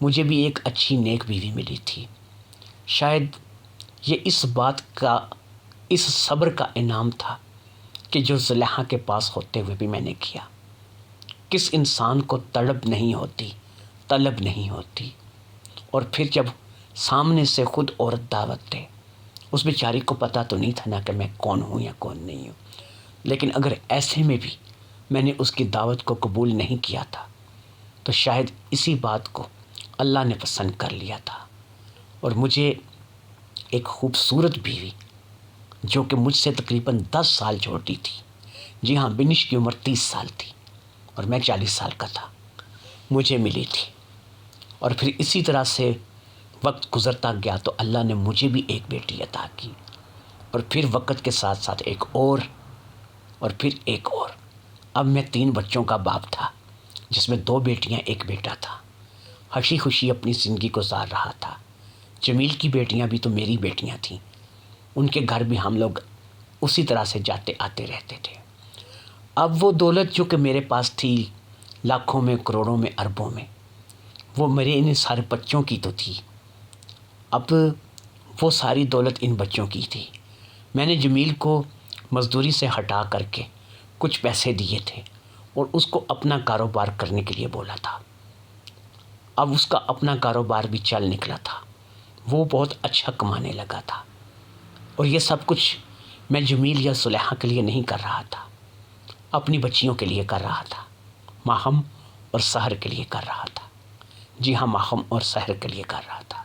مجھے بھی ایک اچھی نیک بیوی ملی تھی۔ شاید یہ اس بات کا، اس صبر کا انعام تھا کہ جو زلیخا کے پاس ہوتے ہوئے بھی میں نے کیا۔ کس انسان کو طلب نہیں ہوتی، طلب نہیں ہوتی، اور پھر جب سامنے سے خود عورت دعوت دے، اس بیچاری کو پتہ تو نہیں تھا نا کہ میں کون ہوں یا کون نہیں ہوں، لیکن اگر ایسے میں بھی میں نے اس کی دعوت کو قبول نہیں کیا تھا تو شاید اسی بات کو اللہ نے پسند کر لیا تھا، اور مجھے ایک خوبصورت بیوی جو کہ مجھ سے تقریباً 10 سال چھوٹی تھی، جی ہاں، بنش کی عمر 30 سال تھی اور میں 40 سال کا تھا، مجھے ملی تھی۔ اور پھر اسی طرح سے وقت گزرتا گیا تو اللہ نے مجھے بھی ایک بیٹی عطا کی، اور پھر وقت کے ساتھ ساتھ ایک اور پھر ایک اور۔ اب میں 3 بچوں کا باپ تھا، جس میں 2 بیٹیاں، ایک بیٹا تھا، ہنسی خوشی اپنی زندگی گزار رہا تھا۔ جمیل کی بیٹیاں بھی تو میری بیٹیاں تھیں، ان کے گھر بھی ہم لوگ اسی طرح سے جاتے آتے رہتے تھے۔ اب وہ دولت جو کہ میرے پاس تھی، لاکھوں میں، کروڑوں میں، اربوں میں، وہ میرے ان سارے بچوں کی تو تھی۔ اب وہ ساری دولت ان بچوں کی تھی۔ میں نے جمیل کو مزدوری سے ہٹا کر کے کچھ پیسے دیے تھے اور اس کو اپنا کاروبار کرنے کے لیے بولا تھا۔ اب اس کا اپنا کاروبار بھی چل نکلا تھا، وہ بہت اچھا کمانے لگا تھا، اور یہ سب کچھ میں جمیل یا زلیخا کے لیے نہیں کر رہا تھا، اپنی بچیوں کے لیے کر رہا تھا، ماہم اور سحر کے لیے کر رہا تھا۔ جی ہاں، ماہم اور سحر کے لیے کر رہا تھا۔